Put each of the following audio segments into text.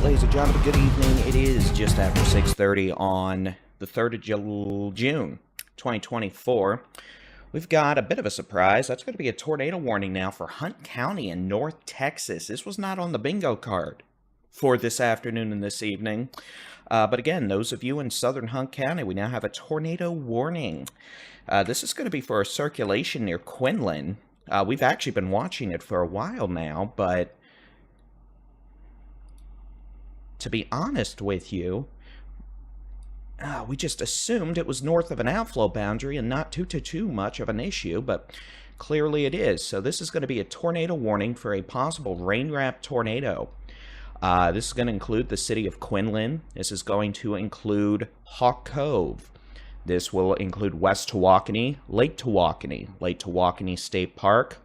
ladies and gentlemen, good evening. It is just after 6:30 on the 3rd of June, 2024. We've got a bit of a surprise. That's going to be a tornado warning now for Hunt County in North Texas. This was not on the bingo card for this afternoon and this evening. But again, those of you in southern Hunt County, we now have a tornado warning. This is going to be for a circulation near Quinlan. We've actually been watching it for a while now, but to be honest with you, we just assumed it was north of an outflow boundary and not too much of an issue, but clearly it is. So this is going to be a tornado warning for a possible rain-wrapped tornado. This is going to include the city of Quinlan. This is going to include Hawk Cove. This will include West Tawakoni, Lake Tawakoni State Park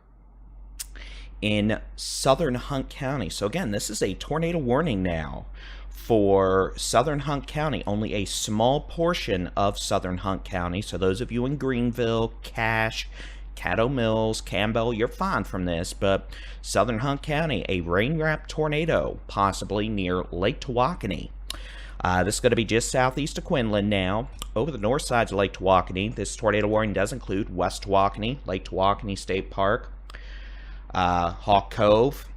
in southern Hunt County. So again, this is a tornado warning now for southern Hunt County, only a small portion of southern Hunt County. So those of you in Greenville, Cache, Caddo Mills, Campbell, you're fine from this, but southern Hunt County, a rain-wrapped tornado, possibly near Lake Tawakoni. This is going to be just southeast of Quinlan now. Over the north sides of Lake Tawakoni, this tornado warning does include West Tawakoni, Lake Tawakoni State Park, Hawk Cove,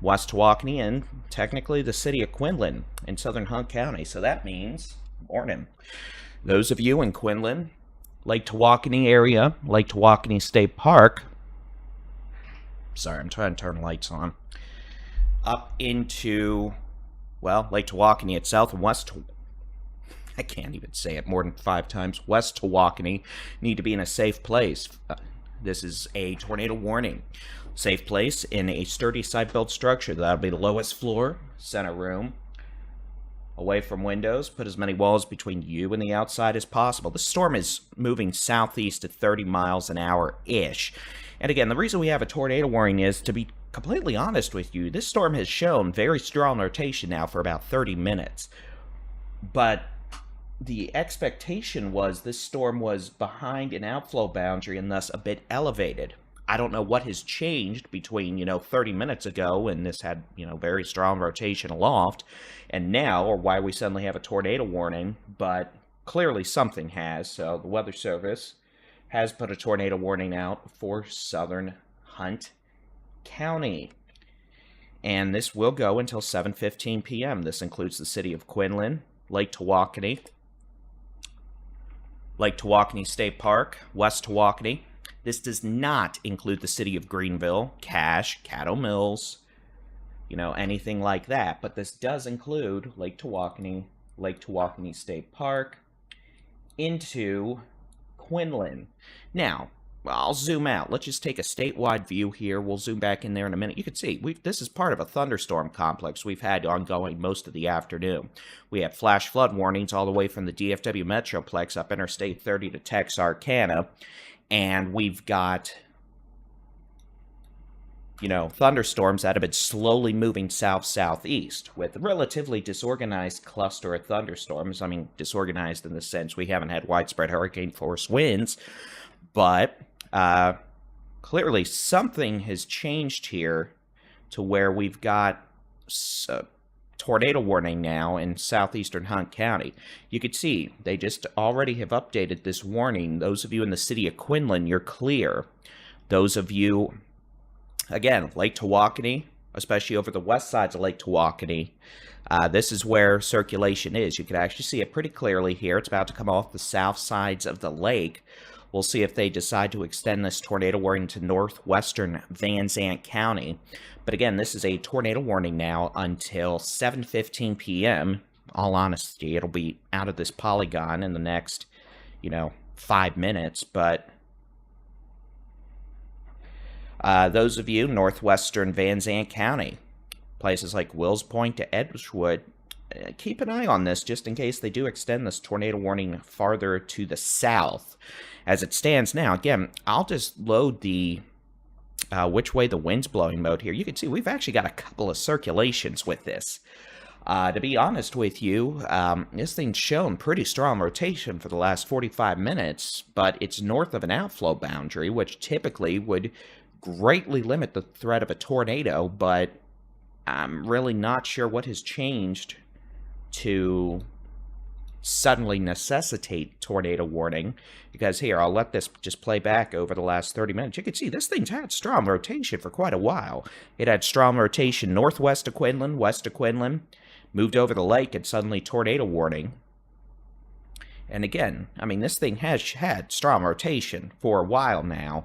West Tawakoni, and technically the city of Quinlan in southern Hunt County. So that means, morning, those of you in Quinlan, Lake Tawakoni area, Lake Tawakoni State Park, sorry, I'm trying to turn the lights on, up into, well, Lake Tawakoni itself and I can't even say it more than 5 times, West Tawakoni, need to be in a safe place. This is a tornado warning. Safe place in a sturdy site-built structure. That'll be the lowest floor, center room, away from windows. Put as many walls between you and the outside as possible. The storm is moving southeast at 30 miles an hour-ish. And again, the reason we have a tornado warning is, to be completely honest with you, this storm has shown very strong rotation now for about 30 minutes. But the expectation was this storm was behind an outflow boundary and thus a bit elevated. I don't know what has changed between, 30 minutes ago and this had, very strong rotation aloft and now, or why we suddenly have a tornado warning, but clearly something has. So the Weather Service has put a tornado warning out for southern Hunt County. And this will go until 7:15 p.m. This includes the city of Quinlan, Lake Tawakoni State Park, West Tawakoni. This does not include the city of Greenville, Cache, Caddo Mills, anything like that. But this does include Lake Tawakoni State Park, into Quinlan. Now, I'll zoom out. Let's just take a statewide view here. We'll zoom back in there in a minute. You can see this is part of a thunderstorm complex we've had ongoing most of the afternoon. We have flash flood warnings all the way from the DFW Metroplex up Interstate 30 to Texarkana. And we've got, thunderstorms that have been slowly moving south-southeast with a relatively disorganized cluster of thunderstorms. I mean, disorganized in the sense we haven't had widespread hurricane-force winds, but clearly something has changed here to where we've got a tornado warning now in southeastern Hunt County. You could see they just already have updated this warning. Those of you in the city of Quinlan, you're clear. Those of you, again, Lake Tawakoni, especially over the west sides of Lake Tawakoni, this is where circulation is. You can actually see it pretty clearly here. It's about to come off the south sides of the lake. We'll see if they decide to extend this tornado warning to northwestern Zandt County. But again, this is a tornado warning now until 7:15 p.m. All honesty, it'll be out of this polygon in the next, 5 minutes. But those of you northwestern Zandt County, places like Wills Point to Edgewood, keep an eye on this just in case they do extend this tornado warning farther to the south. As it stands now, again, I'll just load the which way the wind's blowing mode here. You can see we've actually got a couple of circulations with this. To be honest with you, this thing's shown pretty strong rotation for the last 45 minutes, but it's north of an outflow boundary, which typically would greatly limit the threat of a tornado, but I'm really not sure what has changed to suddenly necessitate tornado warning, because here, I'll let this just play back over the last 30 minutes. You can see this thing's had strong rotation for quite a while. It had strong rotation northwest of Quinlan, west of Quinlan, moved over the lake, and suddenly tornado warning. And again, I mean, this thing has had strong rotation for a while now.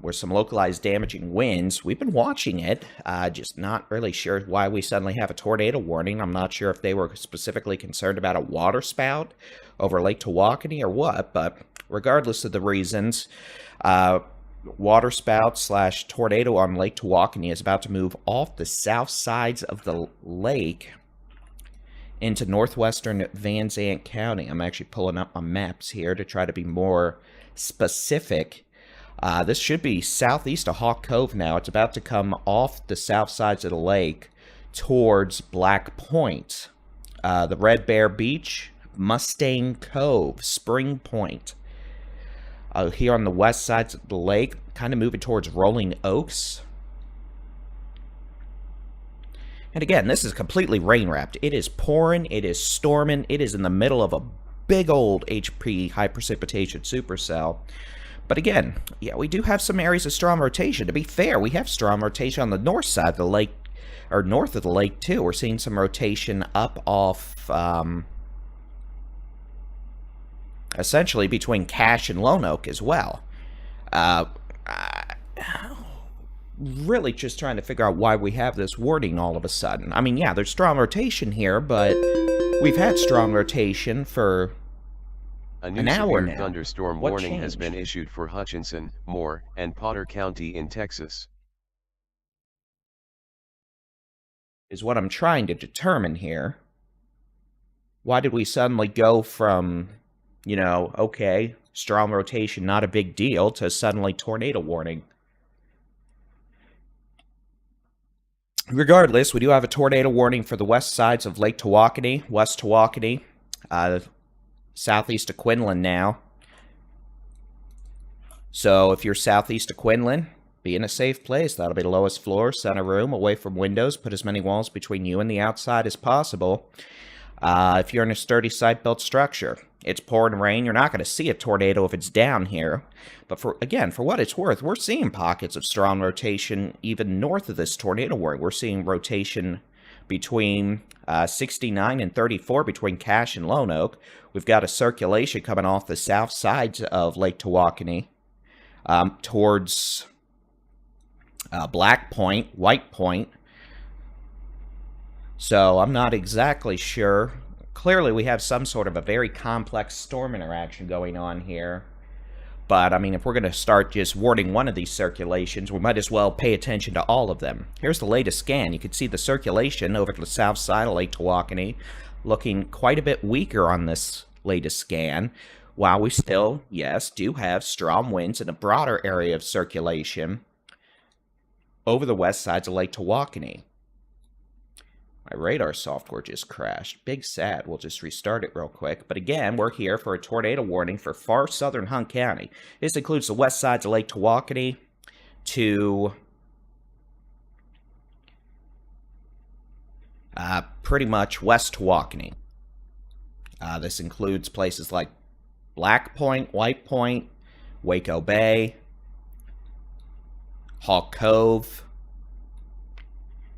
With some localized damaging winds. We've been watching it, just not really sure why we suddenly have a tornado warning. I'm not sure if they were specifically concerned about a water spout over Lake Tawakoni or what, but regardless of the reasons, water spout / tornado on Lake Tawakoni is about to move off the south sides of the lake into northwestern Zandt County. I'm actually pulling up my maps here to try to be more specific. This should be southeast of Hawk Cove now. It's about to come off the south sides of the lake towards Black Point, the Red Bear Beach, Mustang Cove, Spring Point. Here on the west sides of the lake, kind of moving towards Rolling Oaks. And again, this is completely rain-wrapped. It is pouring, it is storming, it is in the middle of a big old HP high precipitation supercell. But again, yeah, we do have some areas of strong rotation. To be fair, we have strong rotation on the north side of the lake, or north of the lake, too. We're seeing some rotation up off, essentially between Cache and Lone Oak as well. Really just trying to figure out why we have this wording all of a sudden. I mean, yeah, there's strong rotation here, but we've had strong rotation for a new severe thunderstorm warning has been issued for Hutchinson, Moore, and Potter County in Texas. Is what I'm trying to determine here. Why did we suddenly go from, you know, okay, strong rotation, not a big deal, to suddenly tornado warning? Regardless, we do have a tornado warning for the west sides of Lake Tawakoni, West Tawakoni, southeast of Quinlan now. So if you're southeast of Quinlan, be in a safe place. That'll be the lowest floor, center room, away from windows. Put as many walls between you and the outside as possible. If you're in a sturdy site-built structure, it's pouring rain. You're not going to see a tornado if it's down here. But for what it's worth, we're seeing pockets of strong rotation even north of this tornado warning. We're seeing rotation between 69 and 34 between Cache and Lone Oak. We've got a circulation coming off the south sides of Lake Tawakoni towards Black Point, White Point. So I'm not exactly sure. Clearly we have some sort of a very complex storm interaction going on here. But, I mean, if we're going to start just warding one of these circulations, we might as well pay attention to all of them. Here's the latest scan. You can see the circulation over to the south side of Lake Tawakoni looking quite a bit weaker on this latest scan, while we still, yes, do have strong winds in a broader area of circulation over the west sides of Lake Tawakoni. My radar software just crashed. Big sad. We'll just restart it real quick. But again, we're here for a tornado warning for far southern Hunt County. This includes the west sides of Lake Tawakoni to pretty much West Tawakoni. This includes places like Black Point, White Point, Waco Bay, Hawk Cove.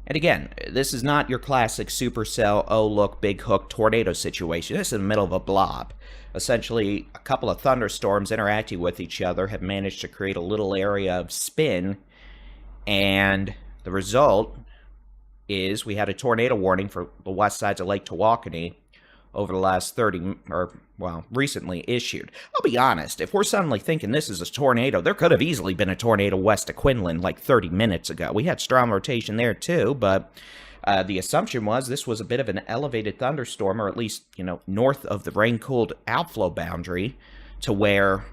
And again, this is not your classic supercell, oh look, big hook tornado situation. This is in the middle of a blob. Essentially, a couple of thunderstorms interacting with each other have managed to create a little area of spin. And the result is we had a tornado warning for the west sides of Lake Tawakoni over the last recently issued. I'll be honest, if we're suddenly thinking this is a tornado, there could have easily been a tornado west of Quinlan like 30 minutes ago. We had strong rotation there too, but the assumption was this was a bit of an elevated thunderstorm, or at least, you know, north of the rain-cooled outflow boundary, to where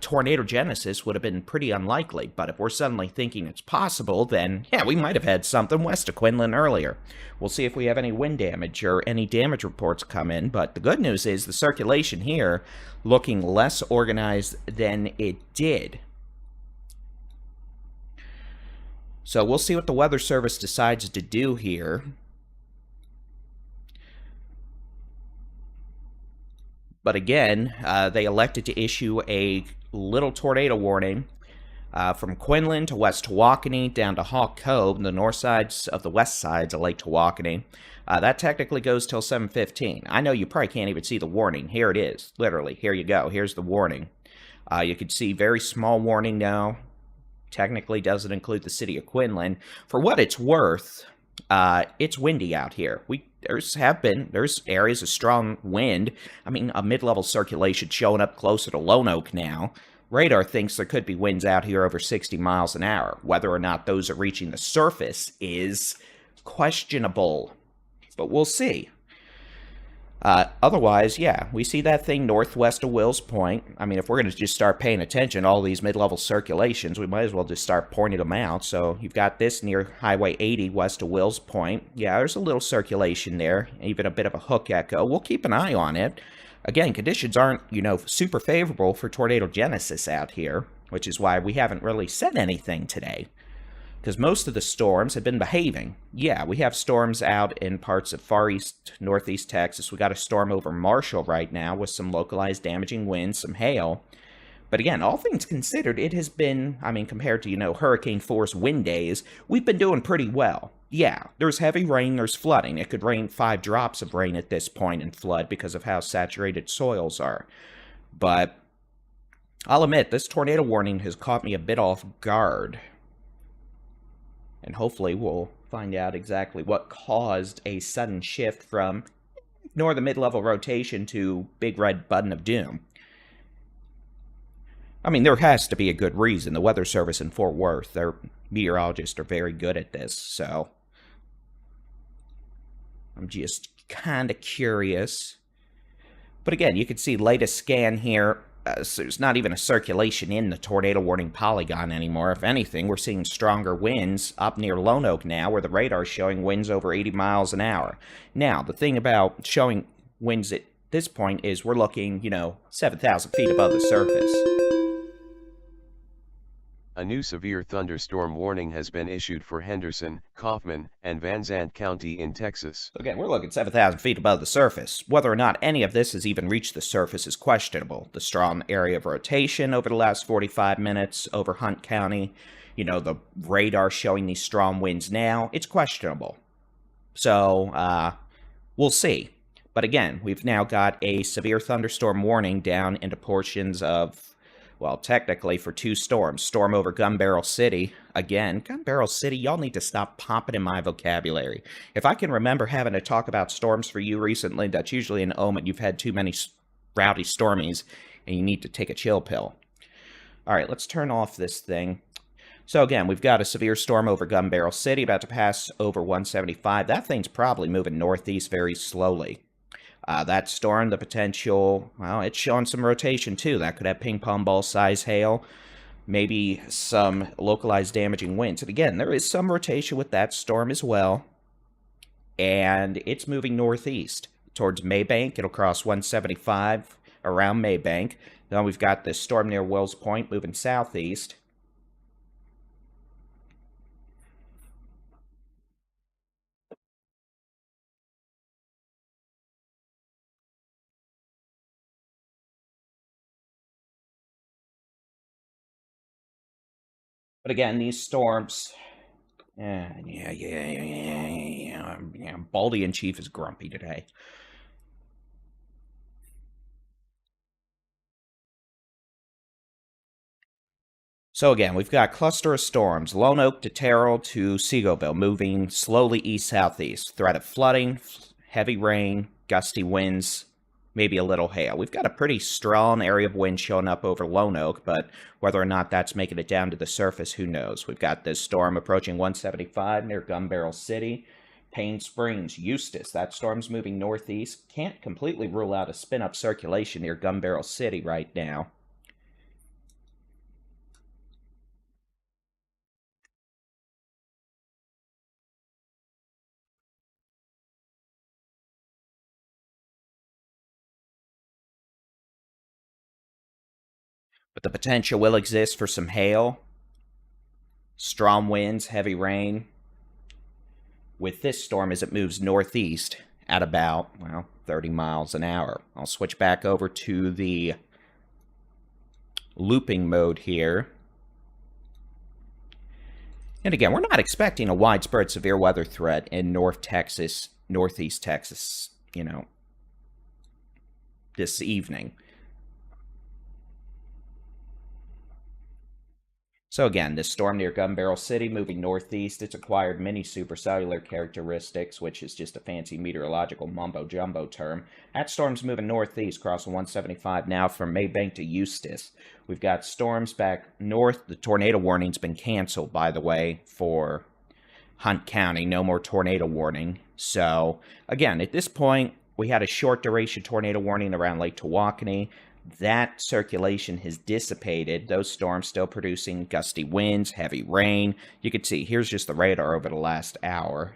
tornado genesis would have been pretty unlikely. But if we're suddenly thinking it's possible, then yeah, we might have had something west of Quinlan earlier. We'll see if we have any wind damage or any damage reports come in. But the good news is the circulation here looking less organized than it did. So we'll see what the Weather Service decides to do here. But again, they elected to issue a little tornado warning from Quinlan to West Tawakoni down to Hawk Cove, the north sides of the west sides of Lake Tawakoni. That technically goes till 7:15. I know you probably can't even see the warning. Here it is. Literally, here you go. Here's the warning. You can see very small warning now. Technically doesn't include the city of Quinlan. For what it's worth, it's windy out here. There's areas of strong wind. I mean, a mid-level circulation showing up closer to Lone Oak now. Radar thinks there could be winds out here over 60 miles an hour. Whether or not those are reaching the surface is questionable, but we'll see. Otherwise, yeah, we see that thing northwest of Wills Point. I mean, if we're going to just start paying attention to all these mid-level circulations, we might as well just start pointing them out. So you've got this near Highway 80 west of Wills Point. Yeah, there's a little circulation there, even a bit of a hook echo. We'll keep an eye on it. Again, conditions aren't, super favorable for tornado genesis out here, which is why we haven't really said anything today. Because most of the storms have been behaving. Yeah, we have storms out in parts of far east, northeast Texas. We got a storm over Marshall right now with some localized damaging winds, some hail. But again, all things considered, it has been, compared to, hurricane force wind days, we've been doing pretty well. Yeah, there's heavy rain, there's flooding. It could rain 5 drops of rain at this point and flood because of how saturated soils are. But I'll admit, this tornado warning has caught me a bit off guard. And hopefully we'll find out exactly what caused a sudden shift from ignore the mid-level rotation to big red button of doom. I mean, there has to be a good reason. The Weather Service in Fort Worth, their meteorologists are very good at this, so I'm just kind of curious. But again, you can see latest scan here. So there's not even a circulation in the tornado warning polygon anymore. If anything, we're seeing stronger winds up near Lone Oak now, where the radar is showing winds over 80 miles an hour. Now, the thing about showing winds at this point is we're looking, 7,000 feet above the surface. A new severe thunderstorm warning has been issued for Henderson, Kaufman, and Zandt County in Texas. Again, we're looking 7,000 feet above the surface. Whether or not any of this has even reached the surface is questionable. The strong area of rotation over the last 45 minutes over Hunt County, the radar showing these strong winds now, it's questionable. So, we'll see. But again, we've now got a severe thunderstorm warning down into portions of, well, technically for 2 storms. Storm over Gun Barrel City. Again, Gun Barrel City, y'all need to stop popping in my vocabulary. If I can remember having to talk about storms for you recently, that's usually an omen you've had too many rowdy stormies and you need to take a chill pill. All right, let's turn off this thing. So again, we've got a severe storm over Gun Barrel City, about to pass over 175. That thing's probably moving northeast very slowly. That storm, the potential, well, it's showing some rotation too. That could have ping pong ball size hail, maybe some localized damaging winds. And again, there is some rotation with that storm as well. And it's moving northeast towards Maybank. It'll cross 175 around Maybank. Then we've got this storm near Wells Point moving southeast. But again, these storms, yeah, Baldy in Chief is grumpy today. So again, we've got cluster of storms, Lone Oak to Terrell to Seagoville, moving slowly east-southeast. Threat of flooding, heavy rain, gusty winds, maybe a little hail. We've got a pretty strong area of wind showing up over Lone Oak, but whether or not that's making it down to the surface, who knows? We've got this storm approaching 175 near Gun Barrel City. Payne Springs, Eustis, that storm's moving northeast. Can't completely rule out a spin-up circulation near Gun Barrel City right now. But the potential will exist for some hail. Strong winds, heavy rain. With this storm as it moves northeast at about, well, 30 miles an hour. I'll switch back over to the looping mode here. And again, we're not expecting a widespread severe weather threat in North Texas, Northeast Texas, this evening. So again, this storm near Gun Barrel City moving northeast, it's acquired many supercellular characteristics, which is just a fancy meteorological mumbo-jumbo term. That storm's moving northeast, crossing 175 now from Maybank to Eustis. We've got storms back north. The tornado warning's been canceled, by the way, for Hunt County. No more tornado warning. So, again, at this point, we had a short duration tornado warning around Lake Tawakoni. That circulation has dissipated. Those storms still producing gusty winds, heavy rain. You can see, here's just the radar over the last hour.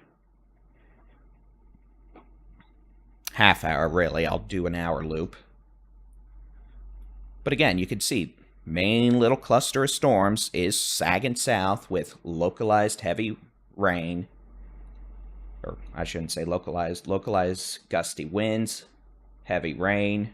Half hour, really. I'll do an hour loop. But again, you can see, main little cluster of storms is sagging south with localized heavy rain. Or I shouldn't say localized gusty winds, heavy rain.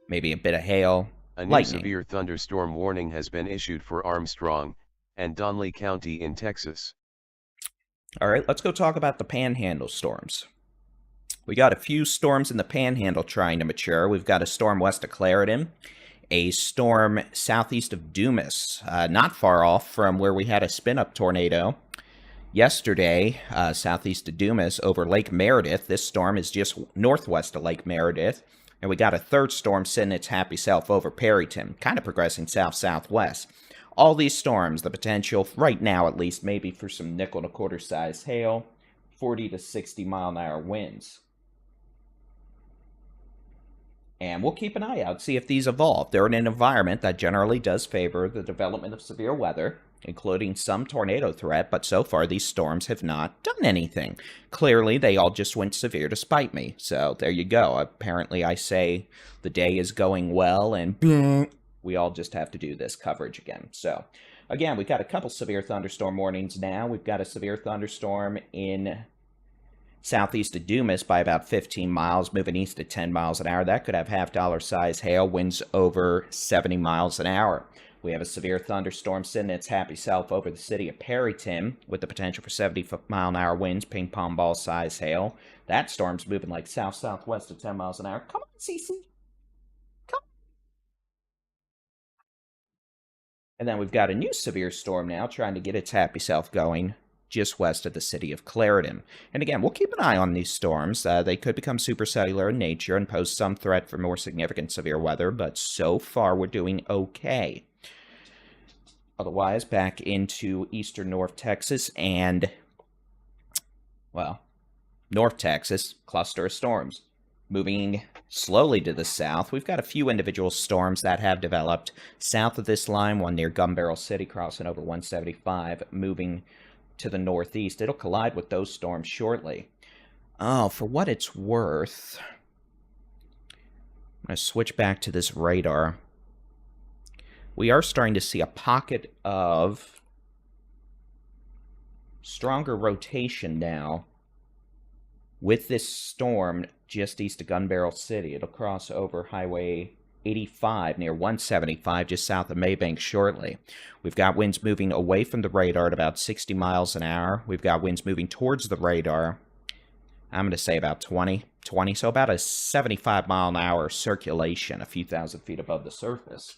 Maybe a bit of hail, A new lightning. severe thunderstorm warning has been issued for Armstrong and Donley County in Texas. All right, let's go talk about the Panhandle storms. We got a few storms in the Panhandle trying to mature. We've got a storm west of Clarendon, a storm southeast of Dumas, not far off from where we had a spin-up tornado yesterday, southeast of Dumas over Lake Meredith. This storm is just northwest of Lake Meredith. And we got a third storm sitting its happy self over Perryton, kind of progressing south-southwest. All these storms, the potential, right now at least, maybe for some nickel and a quarter size hail, 40 to 60 mile an hour winds. And we'll keep an eye out, see if these evolve. They're in an environment that generally does favor the development of severe weather, including some tornado threat, but so far these storms have not done anything. Clearly, they all just went severe to spite me. So there you go. Apparently, I say the day is going well, and we all just have to do this coverage again. So, again, we've got a couple severe thunderstorm warnings now. We've got a severe thunderstorm in southeast of Dumas by about 15 miles, moving east at 10 miles an hour. That could have half-dollar size hail, winds over 70 miles an hour. We have a severe thunderstorm sitting its happy self over the city of Perryton with the potential for 70-mile-an-hour winds, ping-pong ball size hail. That storm's moving like south-southwest at 10 miles an hour. Come on, Cece. Come. And then we've got a new severe storm now trying to get its happy self going just west of the city of Clarendon. And again, we'll keep an eye on these storms. They could become supercellular in nature and pose some threat for more significant severe weather, but so far we're doing okay. Otherwise, back into eastern North Texas and, well, North Texas, cluster of storms. Moving slowly to the south, we've got a few individual storms that have developed south of this line, one near Gun Barrel City, crossing over 175, moving to the northeast. It'll collide with those storms shortly. Oh, for what it's worth, I'm going to switch back to this radar. We are starting to see a pocket of stronger rotation now with this storm just east of Gun Barrel City. It'll cross over Highway 85 near 175 just south of Maybank shortly. We've got winds moving away from the radar at about 60 miles an hour. We've got winds moving towards the radar, I'm going to say about 20, so about a 75 mile an hour circulation a few thousand feet above the surface.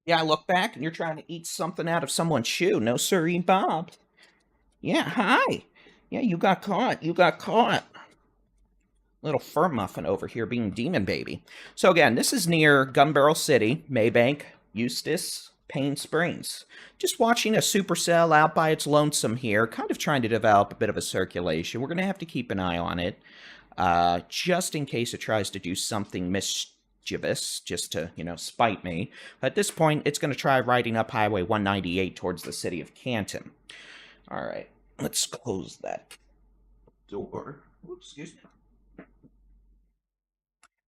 Yeah, I look back and you're trying to eat something out of someone's shoe. No, sirree, Bob. Yeah, hi. Yeah, you got caught. You got caught. Little fur muffin over here being demon baby. So again, this is near Gun Barrel City, Maybank, Eustis, Payne Springs. Just watching a supercell out by its lonesome here, kind of trying to develop a bit of a circulation. We're going to have to keep an eye on it, just in case it tries to do something mischievous, just to, spite me. At this point, it's going to try riding up Highway 198 towards the city of Canton. All right. Let's close that door. Oops, excuse me.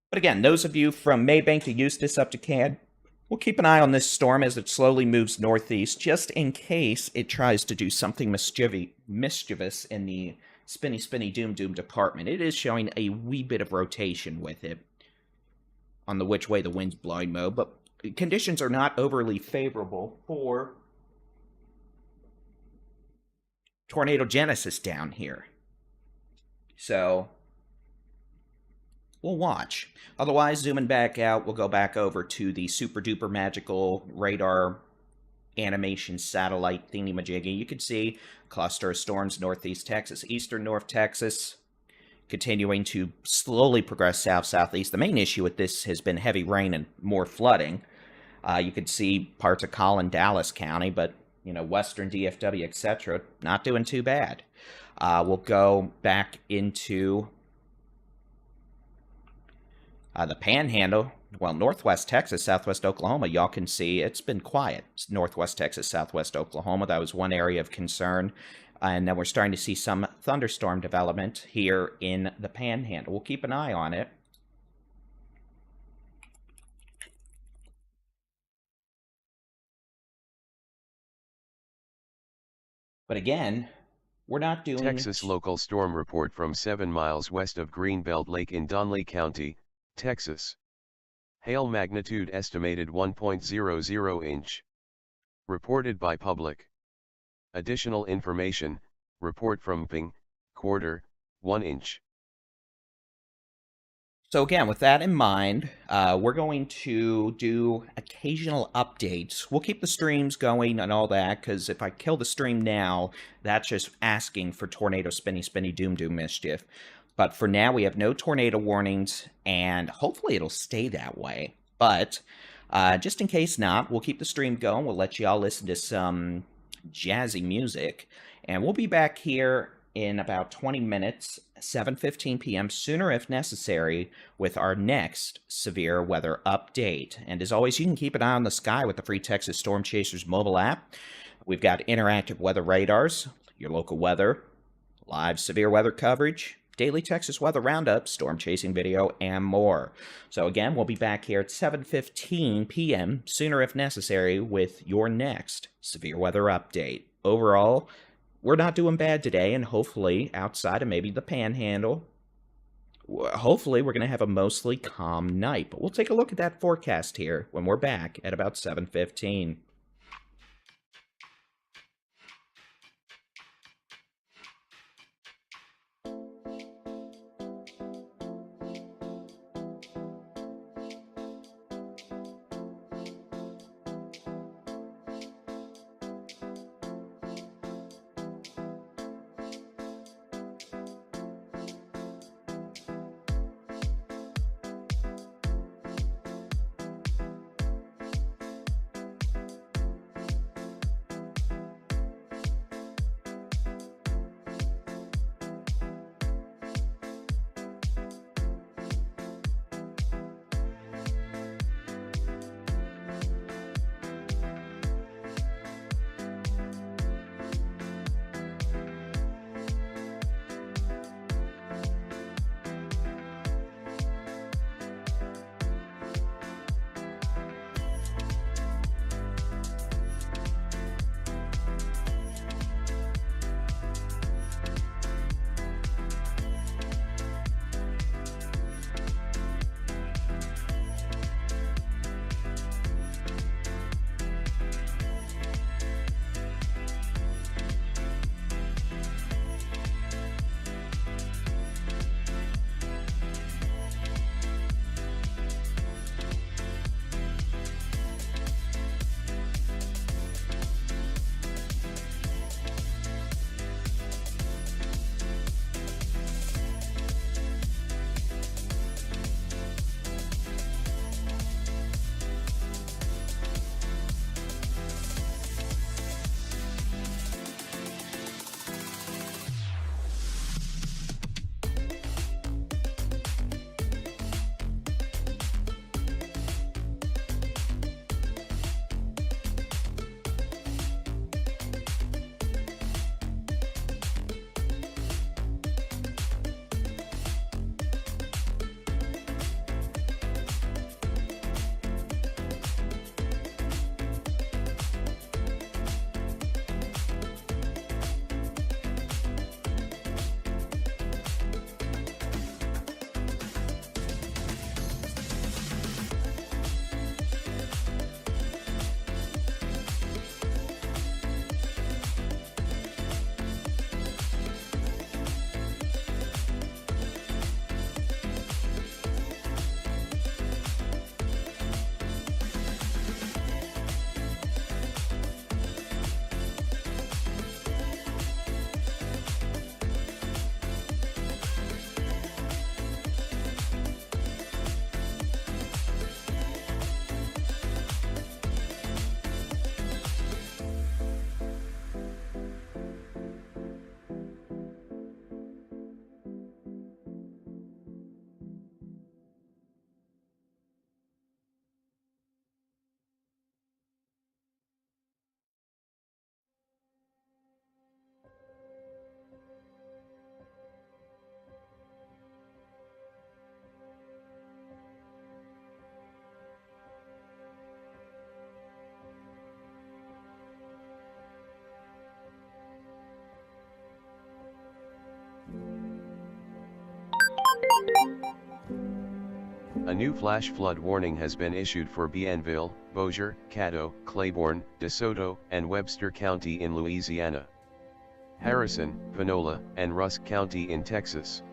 But again, those of you from Maybank to Eustis up to Cad, we'll keep an eye on this storm as it slowly moves northeast, just in case it tries to do something mischievous in the spinny doom department. It is showing a wee bit of rotation with it on the which way the wind's blowing mode, but conditions are not overly favorable for tornado genesis down here. So we'll watch. Otherwise, zooming back out, we'll go back over to the super duper magical radar animation satellite thingy-majiggy. You can see cluster of storms northeast Texas, eastern North Texas, continuing to slowly progress south-southeast. The main issue with this has been heavy rain and more flooding. You can see parts of Collin, Dallas County, but western DFW, etc., not doing too bad. We'll go back into the Panhandle, well, northwest Texas, southwest Oklahoma. Y'all can see it's been quiet. It's northwest Texas, southwest Oklahoma. That was one area of concern. And then we're starting to see some thunderstorm development here in the Panhandle. We'll keep an eye on it. But again, we're not doing... Texas local storm report from 7 miles west of Greenbelt Lake in Donley County, Texas. Hail magnitude estimated 1.00 inch. Reported by public. Additional information, report from Ping, quarter, 1 inch. So again, with that in mind, we're going to do occasional updates. We'll keep the streams going and all that, because if I kill the stream now, that's just asking for tornado spinny doom mischief. But for now, we have no tornado warnings, and hopefully it'll stay that way. But just in case not, we'll keep the stream going. We'll let y'all listen to some jazzy music, and we'll be back here in about 20 minutes, 7:15 p.m., sooner if necessary, with our next severe weather update. And as always, you can keep an eye on the sky with the free Texas Storm Chasers mobile app. We've got interactive weather radars, your local weather, live severe weather coverage, daily Texas weather roundup, storm chasing video, and more. So again, we'll be back here at 7:15 p.m., sooner if necessary, with your next severe weather update. Overall, we're not doing bad today, and hopefully, outside of maybe the Panhandle, hopefully we're going to have a mostly calm night. But we'll take a look at that forecast here when we're back at about 7:15. A new flash flood warning has been issued for Bienville, Bossier, Caddo, Claiborne, DeSoto, and Webster County in Louisiana. Harrison, Panola, and Rusk County in Texas.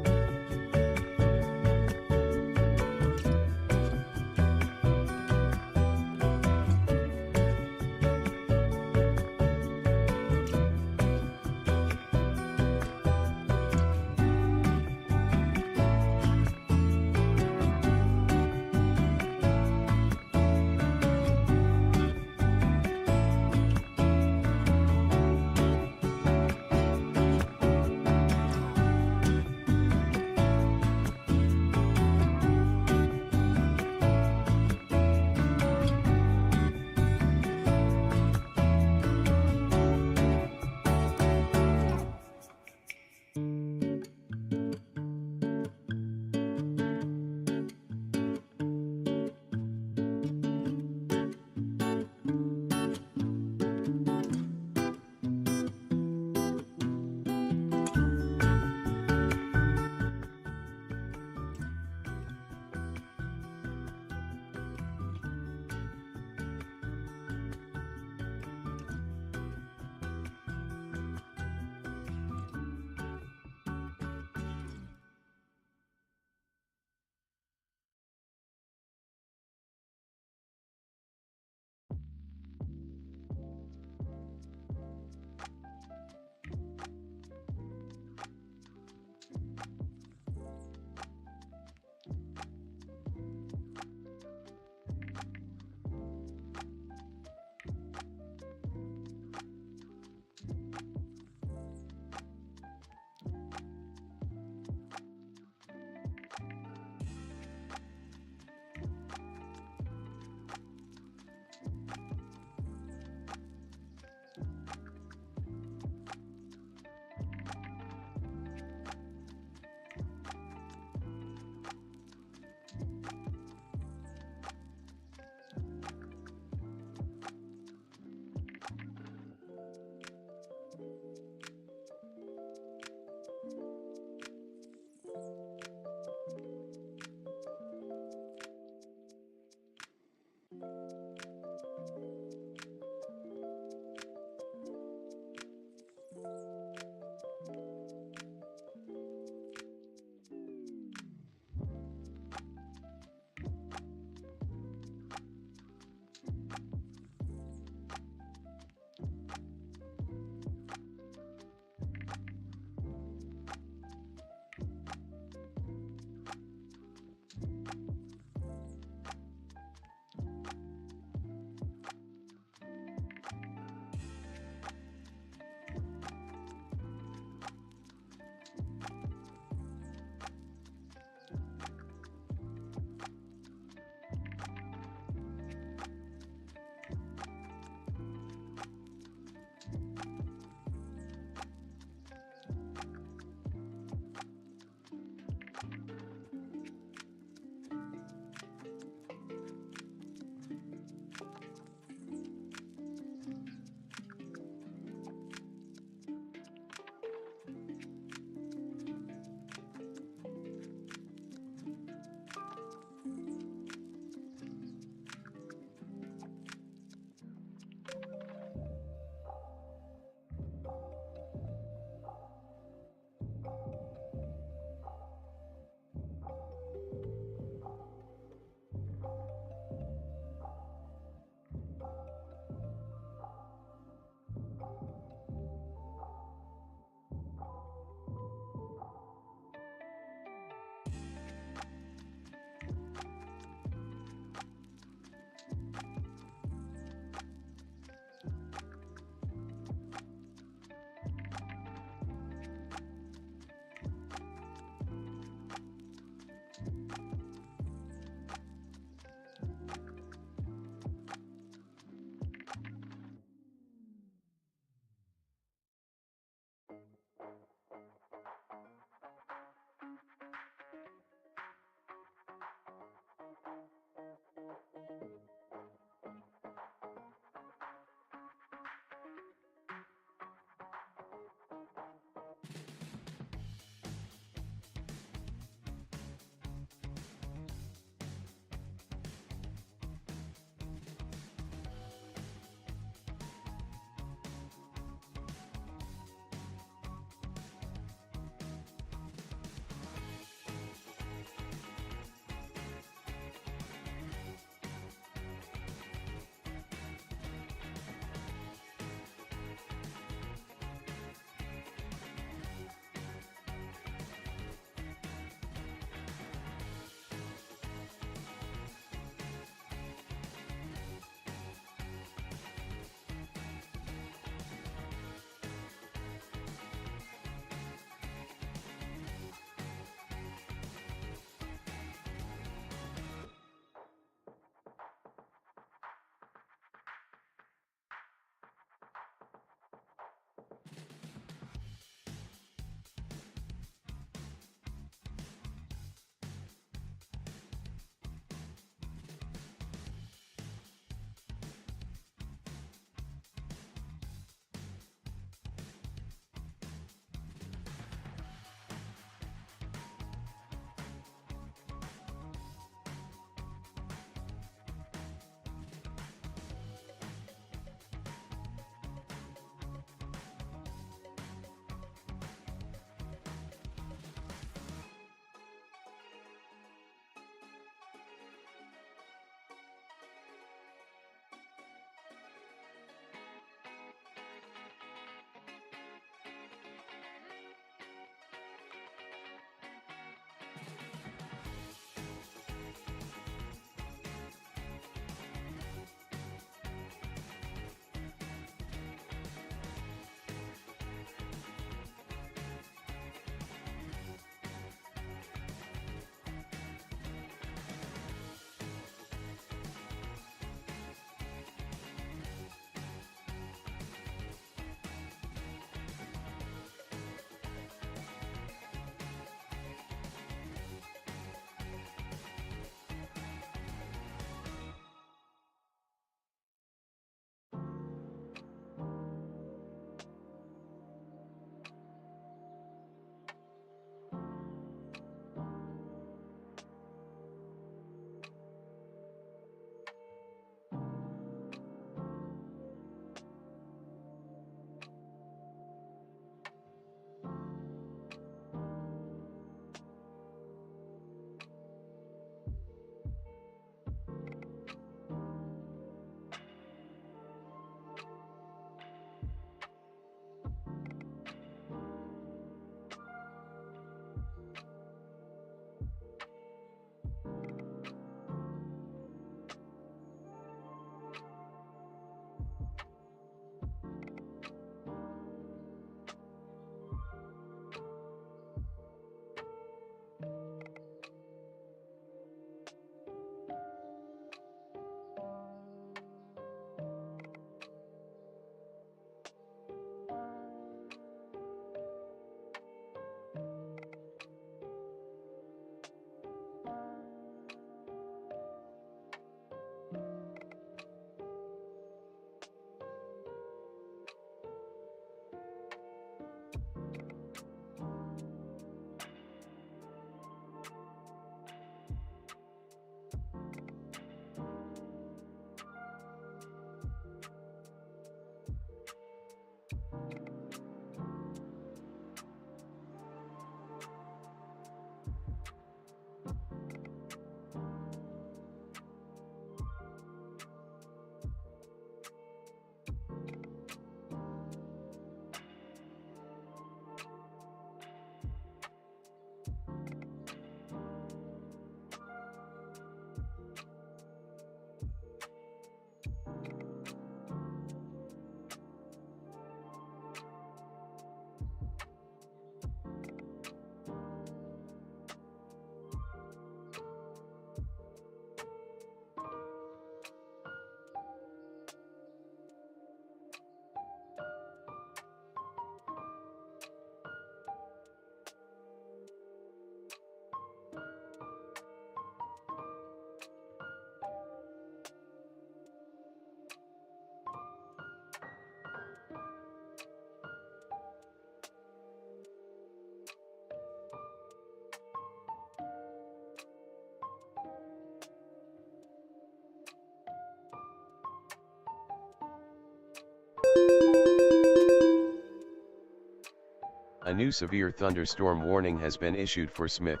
A new severe thunderstorm warning has been issued for Smith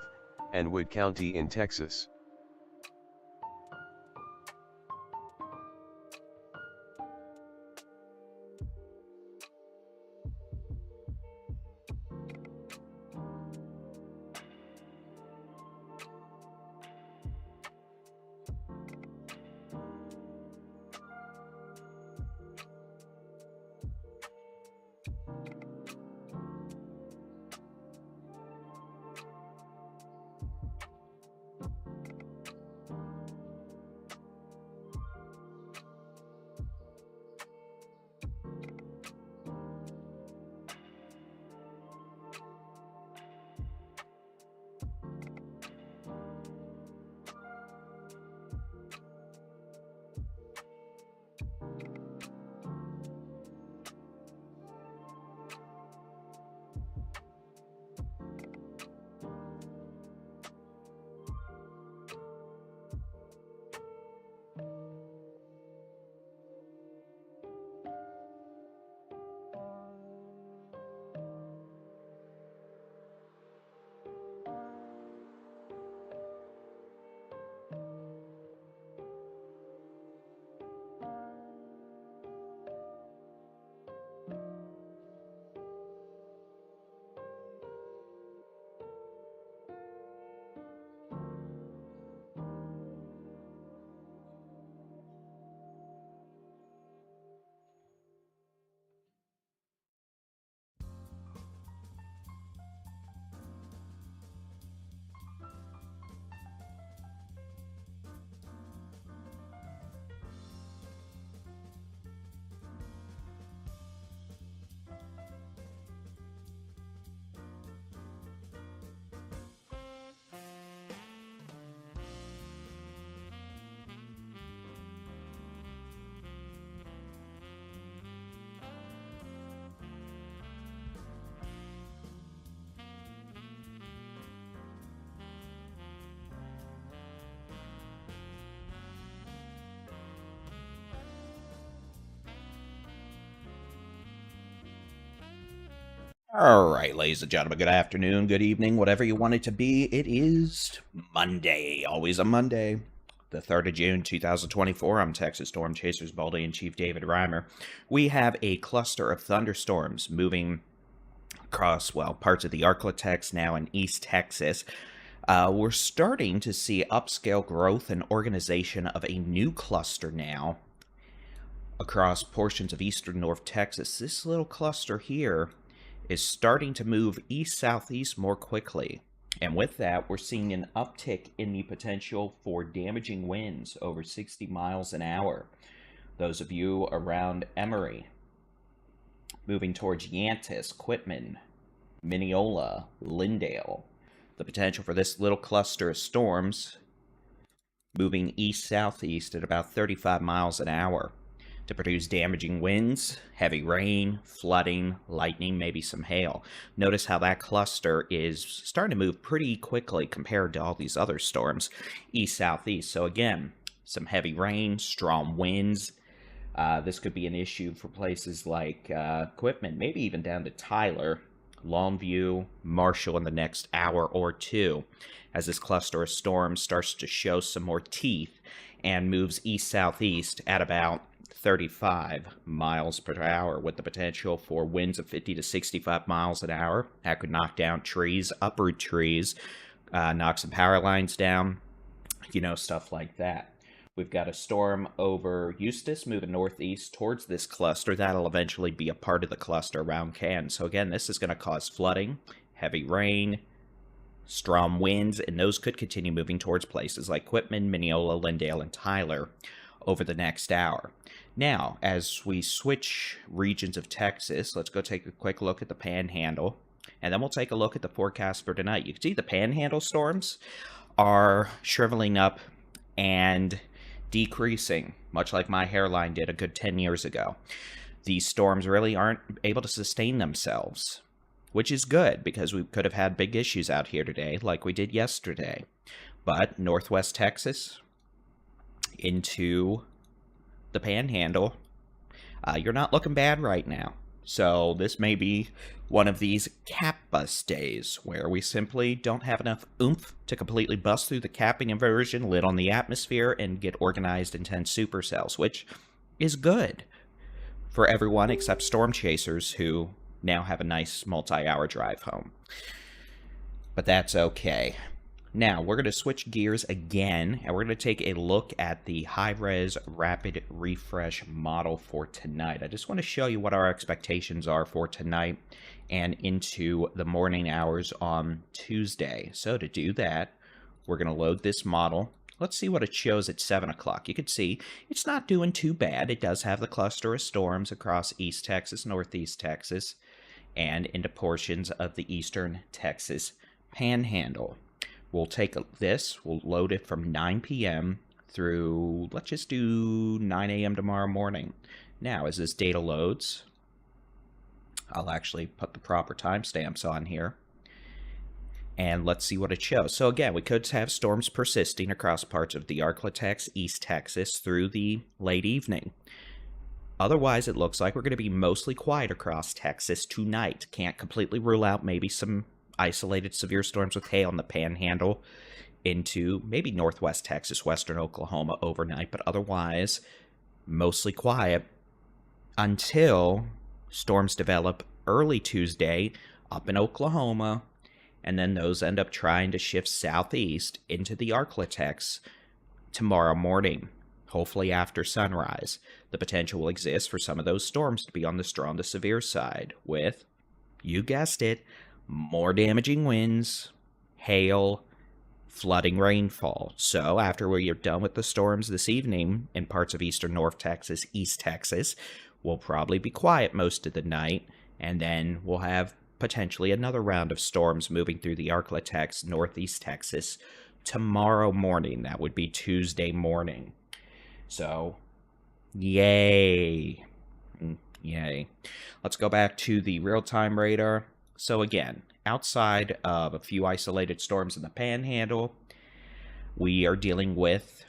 and Wood County in Texas. All right, ladies and gentlemen, good afternoon, good evening, whatever you want it to be. It is Monday, always a Monday, the 3rd of June, 2024. I'm Texas Storm Chasers Baldy and Chief David Reimer. We have a cluster of thunderstorms moving across, well, parts of the Arklatex now in East Texas. We're starting to see upscale growth and organization of a new cluster now across portions of eastern North Texas. This little cluster here is starting to move east-southeast more quickly. And with that, we're seeing an uptick in the potential for damaging winds over 60 miles an hour. Those of you around Emory, moving towards Yantis, Quitman, Mineola, Lindale, the potential for this little cluster of storms moving east-southeast at about 35 miles an hour to produce damaging winds, heavy rain, flooding, lightning, maybe some hail. Notice how that cluster is starting to move pretty quickly compared to all these other storms, east-southeast. So again, some heavy rain, strong winds. This could be an issue for places like Quitman, maybe even down to Tyler, Longview, Marshall in the next hour or two, as this cluster of storms starts to show some more teeth and moves east-southeast at about 35 miles per hour with the potential for winds of 50 to 65 miles an hour. That could knock down trees, uproot trees, knock some power lines down, stuff like that. We've got a storm over Eustis moving northeast towards this cluster. That'll eventually be a part of the cluster around Canton. So again, this is going to cause flooding, heavy rain, strong winds, and those could continue moving towards places like Quitman, Mineola, Lindale, and Tyler over the next hour. Now, as we switch regions of Texas, let's go take a quick look at the Panhandle, and then we'll take a look at the forecast for tonight. You can see the Panhandle storms are shriveling up and decreasing, much like my hairline did a good 10 years ago. These storms really aren't able to sustain themselves, which is good because we could have had big issues out here today like we did yesterday. But northwest Texas into the Panhandle, you're not looking bad right now. So this may be one of these cap bust days where we simply don't have enough oomph to completely bust through the capping inversion lit on the atmosphere and get organized into 10 supercells, which is good for everyone except storm chasers who now have a nice multi-hour drive home. But that's okay. Now, we're going to switch gears again, and we're going to take a look at the high-res rapid refresh model for tonight. I just want to show you what our expectations are for tonight and into the morning hours on Tuesday. So to do that, we're going to load this model. Let's see what it shows at 7 o'clock. You can see it's not doing too bad. It does have the cluster of storms across East Texas, Northeast Texas, and into portions of the Eastern Texas Panhandle. We'll take this, we'll load it from 9 p.m. through, let's just do 9 a.m. tomorrow morning. Now, as this data loads, I'll actually put the proper timestamps on here. And let's see what it shows. So again, we could have storms persisting across parts of the Arklatex, East Texas, through the late evening. Otherwise, it looks like we're going to be mostly quiet across Texas tonight. Can't completely rule out maybe some isolated severe storms with hail in the Panhandle into maybe northwest Texas, western Oklahoma overnight, but otherwise mostly quiet until storms develop early Tuesday up in Oklahoma, and then those end up trying to shift southeast into the Arklatex tomorrow morning, hopefully after sunrise. The potential will exist for some of those storms to be on the strong to severe side with, you guessed it, more damaging winds, hail, flooding rainfall. So after we are done with the storms this evening in parts of eastern North Texas, East Texas, we'll probably be quiet most of the night, and then we'll have potentially another round of storms moving through the Arklatex, Northeast Texas tomorrow morning. That would be Tuesday morning. So, yay. Yay. Let's go back to the real-time radar. So again, outside of a few isolated storms in the Panhandle, we are dealing with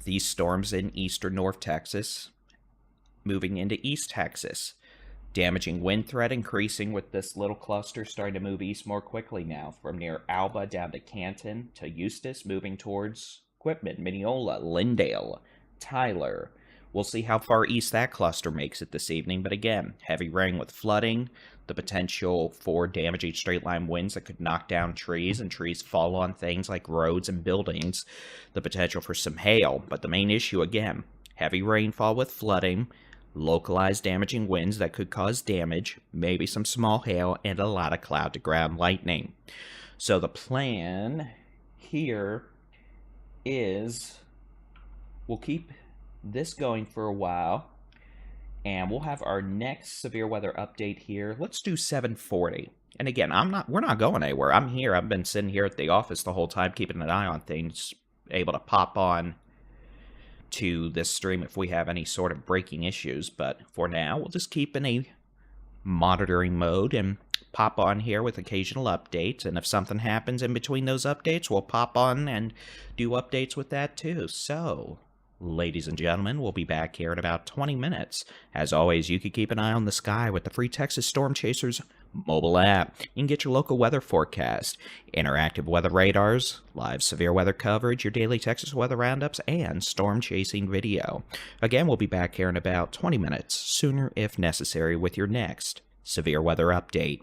these storms in eastern North Texas, moving into East Texas. Damaging wind threat increasing with this little cluster starting to move east more quickly now, from near Alba down to Canton to Eustis, moving towards Quitman, Mineola, Lindale, Tyler. We'll see how far east that cluster makes it this evening, but again, heavy rain with flooding, the potential for damaging straight-line winds that could knock down trees, and trees fall on things like roads and buildings, the potential for some hail. But the main issue, again, heavy rainfall with flooding, localized damaging winds that could cause damage, maybe some small hail, and a lot of cloud-to-ground lightning. So the plan here is we'll keep this going for a while, and we'll have our next severe weather update here. Let's do 7:40. And again, we're not going anywhere. I'm here. I've been sitting here at the office the whole time, keeping an eye on things, able to pop on to this stream if we have any sort of breaking issues. But for now, we'll just keep in a monitoring mode and pop on here with occasional updates. And if something happens in between those updates, we'll pop on and do updates with that too. So, ladies and gentlemen, we'll be back here in about 20 minutes. As always, you can keep an eye on the sky with the free Texas Storm Chasers mobile app. You can get your local weather forecast, interactive weather radars, live severe weather coverage, your daily Texas weather roundups, and storm chasing video. Again, we'll be back here in about 20 minutes, sooner if necessary, with your next severe weather update.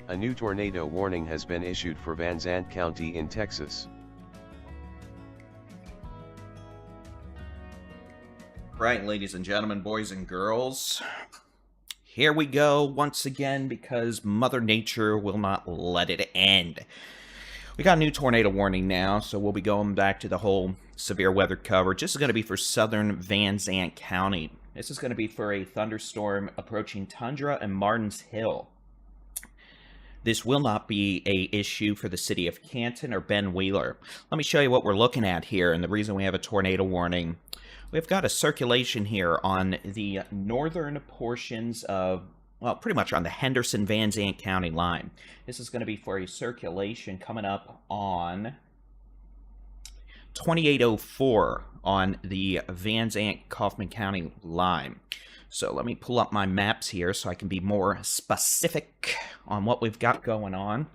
A new tornado warning has been issued for Zandt County in Texas. Right, ladies and gentlemen, boys and girls, here we go once again because Mother Nature will not let it end. We got a new tornado warning now, so we'll be going back to the whole severe weather coverage. This is going to be for southern Zandt County. This is going to be for a thunderstorm approaching Tundra and Martin's Hill. This will not be an issue for the city of Canton or Ben Wheeler. Let me show you what we're looking at here and the reason we have a tornado warning. We've got a circulation here on the northern portions of, well, pretty much on the Henderson Zandt County line. This is going to be for a circulation coming up on 2804 on the Zandt Kaufman County line. So let me pull up my maps here so I can be more specific on what we've got going on.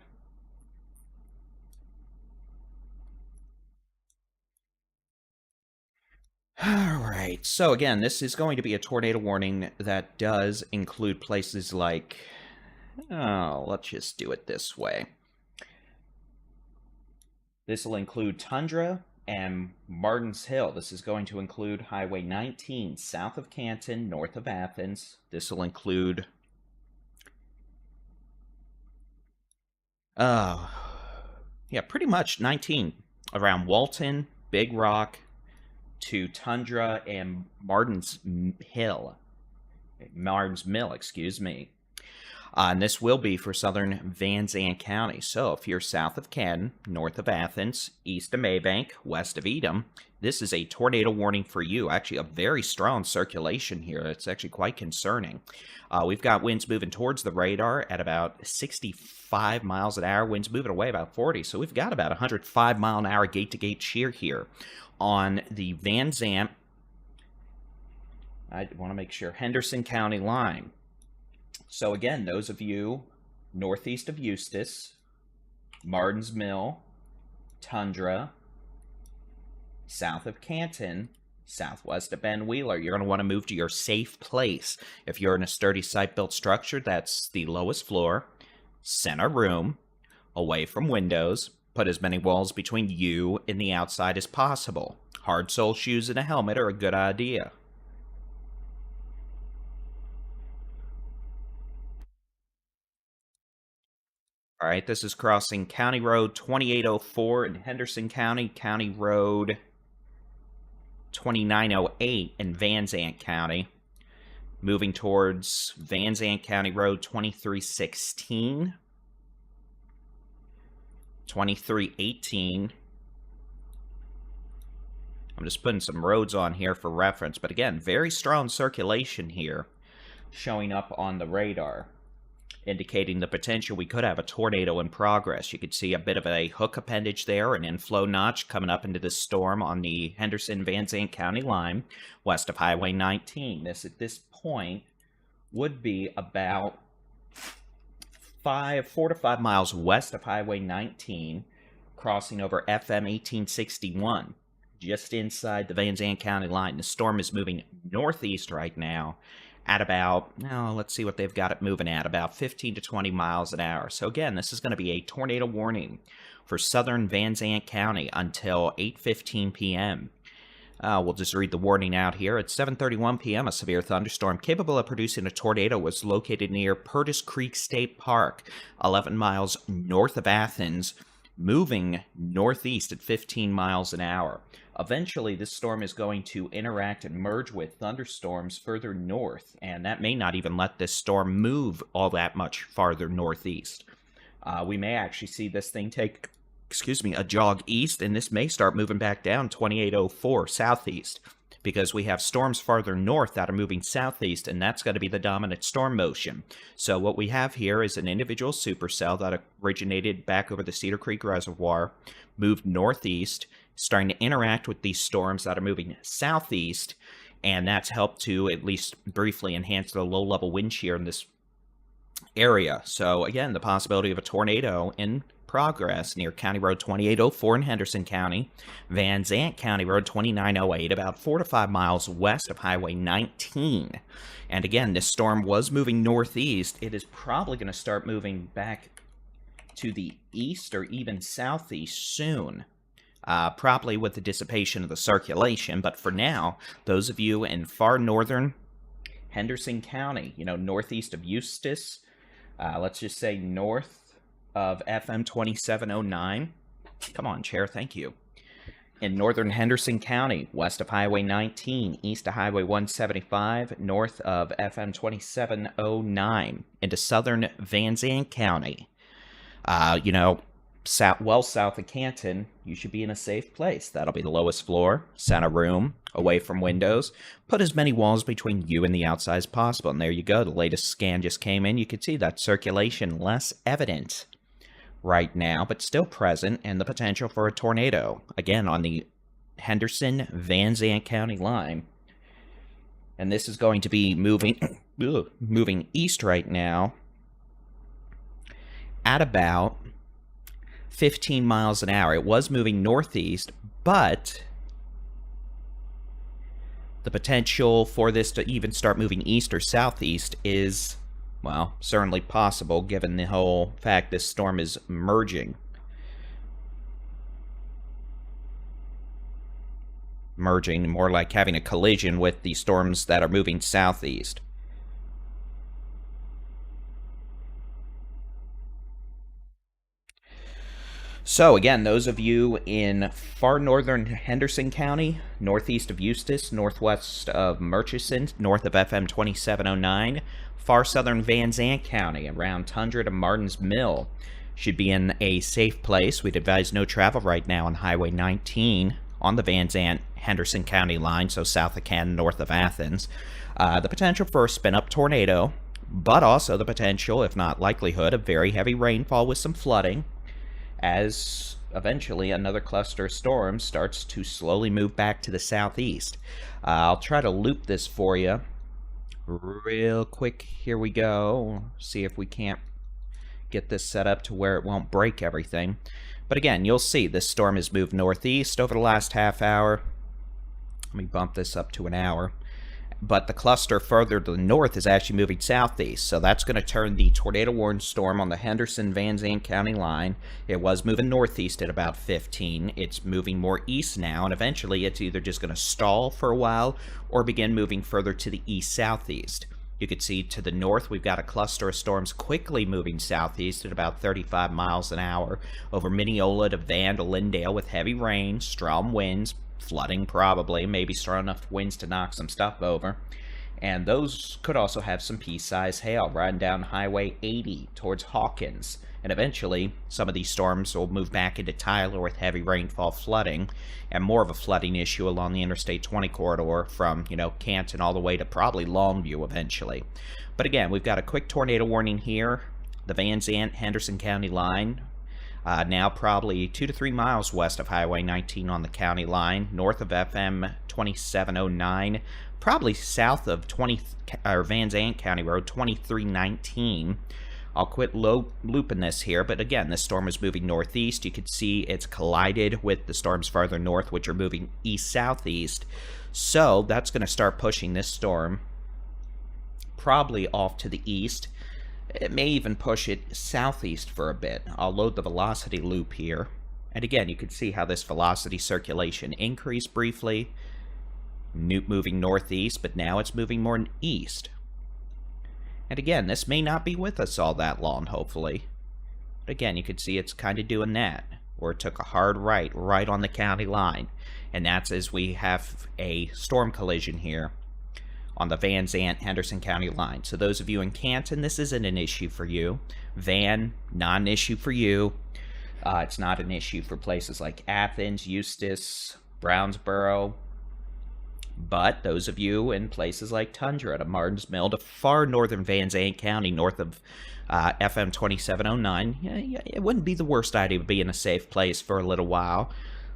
Alright, so again, this is going to be a tornado warning that does include places like, oh, let's just do it this way. This will include Tundra and Martin's Hill. This is going to include Highway 19 south of Canton, north of Athens. This will include pretty much 19 around Walton, Big Rock to Tundra and Martin's Mill, excuse me. And this will be for southern Zandt County. So if you're south of Canton, north of Athens, east of Maybank, west of Edom, this is a tornado warning for you. Actually, a very strong circulation here. It's actually quite concerning. We've got winds moving towards the radar at about 65 miles an hour. Winds moving away about 40. So we've got about 105 mile an hour gate-to-gate shear here on the Zandt, I want to make sure, Henderson County line. So again, those of you northeast of Eustis, Martin's Mill, Tundra, south of Canton, southwest of Ben Wheeler, you're going to want to move to your safe place. If you're in a sturdy site-built structure, that's the lowest floor, center room, away from windows. Put as many walls between you and the outside as possible. Hard sole shoes and a helmet are a good idea. All right, this is crossing County Road 2804 in Henderson County, County Road 2908 in Zandt County. Moving towards Zandt County Road 2316, 2318. I'm just putting some roads on here for reference, but again, very strong circulation here showing up on the radar, indicating the potential we could have a tornado in progress. You could see a bit of a hook appendage there, an inflow notch coming up into the storm on the Henderson Zandt County line, west of Highway 19. This, at this point, would be about 4 to 5 miles west of Highway 19, crossing over FM 1861, just inside the Zandt County line. The storm is moving northeast right now at about, let's see what they've got it moving at, about 15 to 20 miles an hour. So again, this is going to be a tornado warning for southern Zandt County until 8:15 p.m. We'll just read the warning out here. At 7:31 p.m., a severe thunderstorm capable of producing a tornado was located near Purtis Creek State Park, 11 miles north of Athens, moving northeast at 15 miles an hour. Eventually, this storm is going to interact and merge with thunderstorms further north, and that may not even let this storm move all that much farther northeast. We may actually see this thing take, a jog east, and this may start moving back down 2804 southeast, because we have storms farther north that are moving southeast, and that's going to be the dominant storm motion. So what we have here is an individual supercell that originated back over the Cedar Creek Reservoir, moved northeast, starting to interact with these storms that are moving southeast, and that's helped to at least briefly enhance the low-level wind shear in this area. So again, the possibility of a tornado in progress near County Road 2804 in Henderson County, Van Zandt County Road 2908, about 4 to 5 miles west of Highway 19. And again, this storm was moving northeast. It is probably going to start moving back to the east or even southeast soon. Probably with the dissipation of the circulation. But for now, those of you in far northern Henderson County, northeast of Eustis, let's just say north of FM 2709. Come on, Chair, thank you. In northern Henderson County, west of Highway 19, east of Highway 175, north of FM 2709, into southern Van Zandt County. South of Canton, you should be in a safe place. That'll be the lowest floor, center room, away from windows. Put as many walls between you and the outside as possible. And there you go. The latest scan just came in. You can see that circulation less evident right now, but still present, and the potential for a tornado. Again, on the Henderson-Van Zandt County line. And this is going to be moving east right now at about 15 miles an hour. It was moving northeast, but the potential for this to even start moving east or southeast is, well, certainly possible given the whole fact this storm is merging. Merging, more like having a collision with the storms that are moving southeast. So again, those of you in far northern Henderson County, northeast of Eustis, northwest of Murchison, north of FM 2709, far southern Van Zandt County, around Tundra to Martin's Mill, should be in a safe place. We'd advise no travel right now on Highway 19 on the Van Zandt Henderson County line, so south of Canton, north of Athens. The potential for a spin-up tornado, but also the potential, if not likelihood, of very heavy rainfall with some flooding, as eventually another cluster of storms starts to slowly move back to the southeast. I'll try to loop this for you real quick. Here we go. See if we can't get this set up to where it won't break everything. But again, you'll see this storm has moved northeast over the last half hour. Let me bump this up to an hour. But the cluster further to the north is actually moving southeast, so that's going to turn the tornado warning storm on the Henderson-Van Zandt County line. It was moving northeast at about 15. It's moving more east now, and eventually it's either just going to stall for a while or begin moving further to the east-southeast. You can see to the north we've got a cluster of storms quickly moving southeast at about 35 miles an hour over Mineola to Van to Lindale with heavy rain, strong winds, flooding probably, maybe strong enough winds to knock some stuff over. And those could also have some pea-sized hail riding down Highway 80 towards Hawkins. And eventually, some of these storms will move back into Tyler with heavy rainfall flooding, and more of a flooding issue along the Interstate 20 corridor from, Canton all the way to probably Longview eventually. But again, we've got a quick tornado warning here. The Van Zandt Henderson County line. Now probably 2 to 3 miles west of Highway 19 on the county line, north of FM 2709, probably south of Van Zandt County Road 2319. I'll quit looping this here, but again, this storm is moving northeast. You can see it's collided with the storms farther north, which are moving east-southeast. So that's going to start pushing this storm probably off to the east. It may even push it southeast for a bit. I'll load the velocity loop here. And again, you can see how this velocity circulation increased briefly, moving northeast, but now it's moving more east. And again, this may not be with us all that long, hopefully. But again, you can see it's kind of doing that, or it took a hard right on the county line. And that's as we have a storm collision here on the Van Zandt Henderson County line. So those of you in Canton, this isn't an issue for you. Van, not an issue for you. It's not an issue for places like Athens, Eustis, Brownsboro. But those of you in places like Tundra to Martin's Mill to far northern Van Zandt County, north of FM 2709, it wouldn't be the worst idea to be in a safe place for a little while.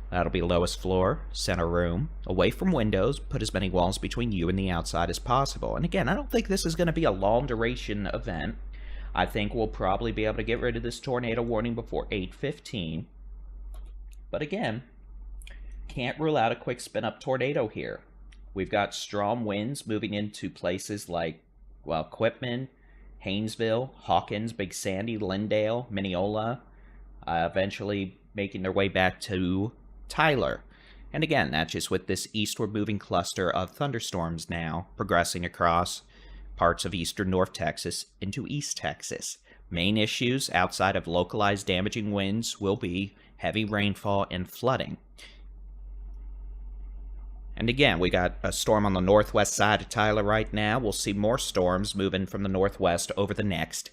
That'll be lowest floor, center room, away from windows, put as many walls between you and the outside as possible. And again, I don't think this is going to be a long duration event. I think we'll probably be able to get rid of this tornado warning before 8:15. But again, can't rule out a quick spin-up tornado here. We've got strong winds moving into places like, well, Quitman, Haynesville, Hawkins, Big Sandy, Lindale, Mineola, eventually making their way back to Tyler. And again, that's just with this eastward moving cluster of thunderstorms now progressing across parts of eastern North Texas into East Texas. Main issues outside of localized damaging winds will be heavy rainfall and flooding. And again, we got a storm on the northwest side of Tyler right now. We'll see more storms moving from the northwest over the next,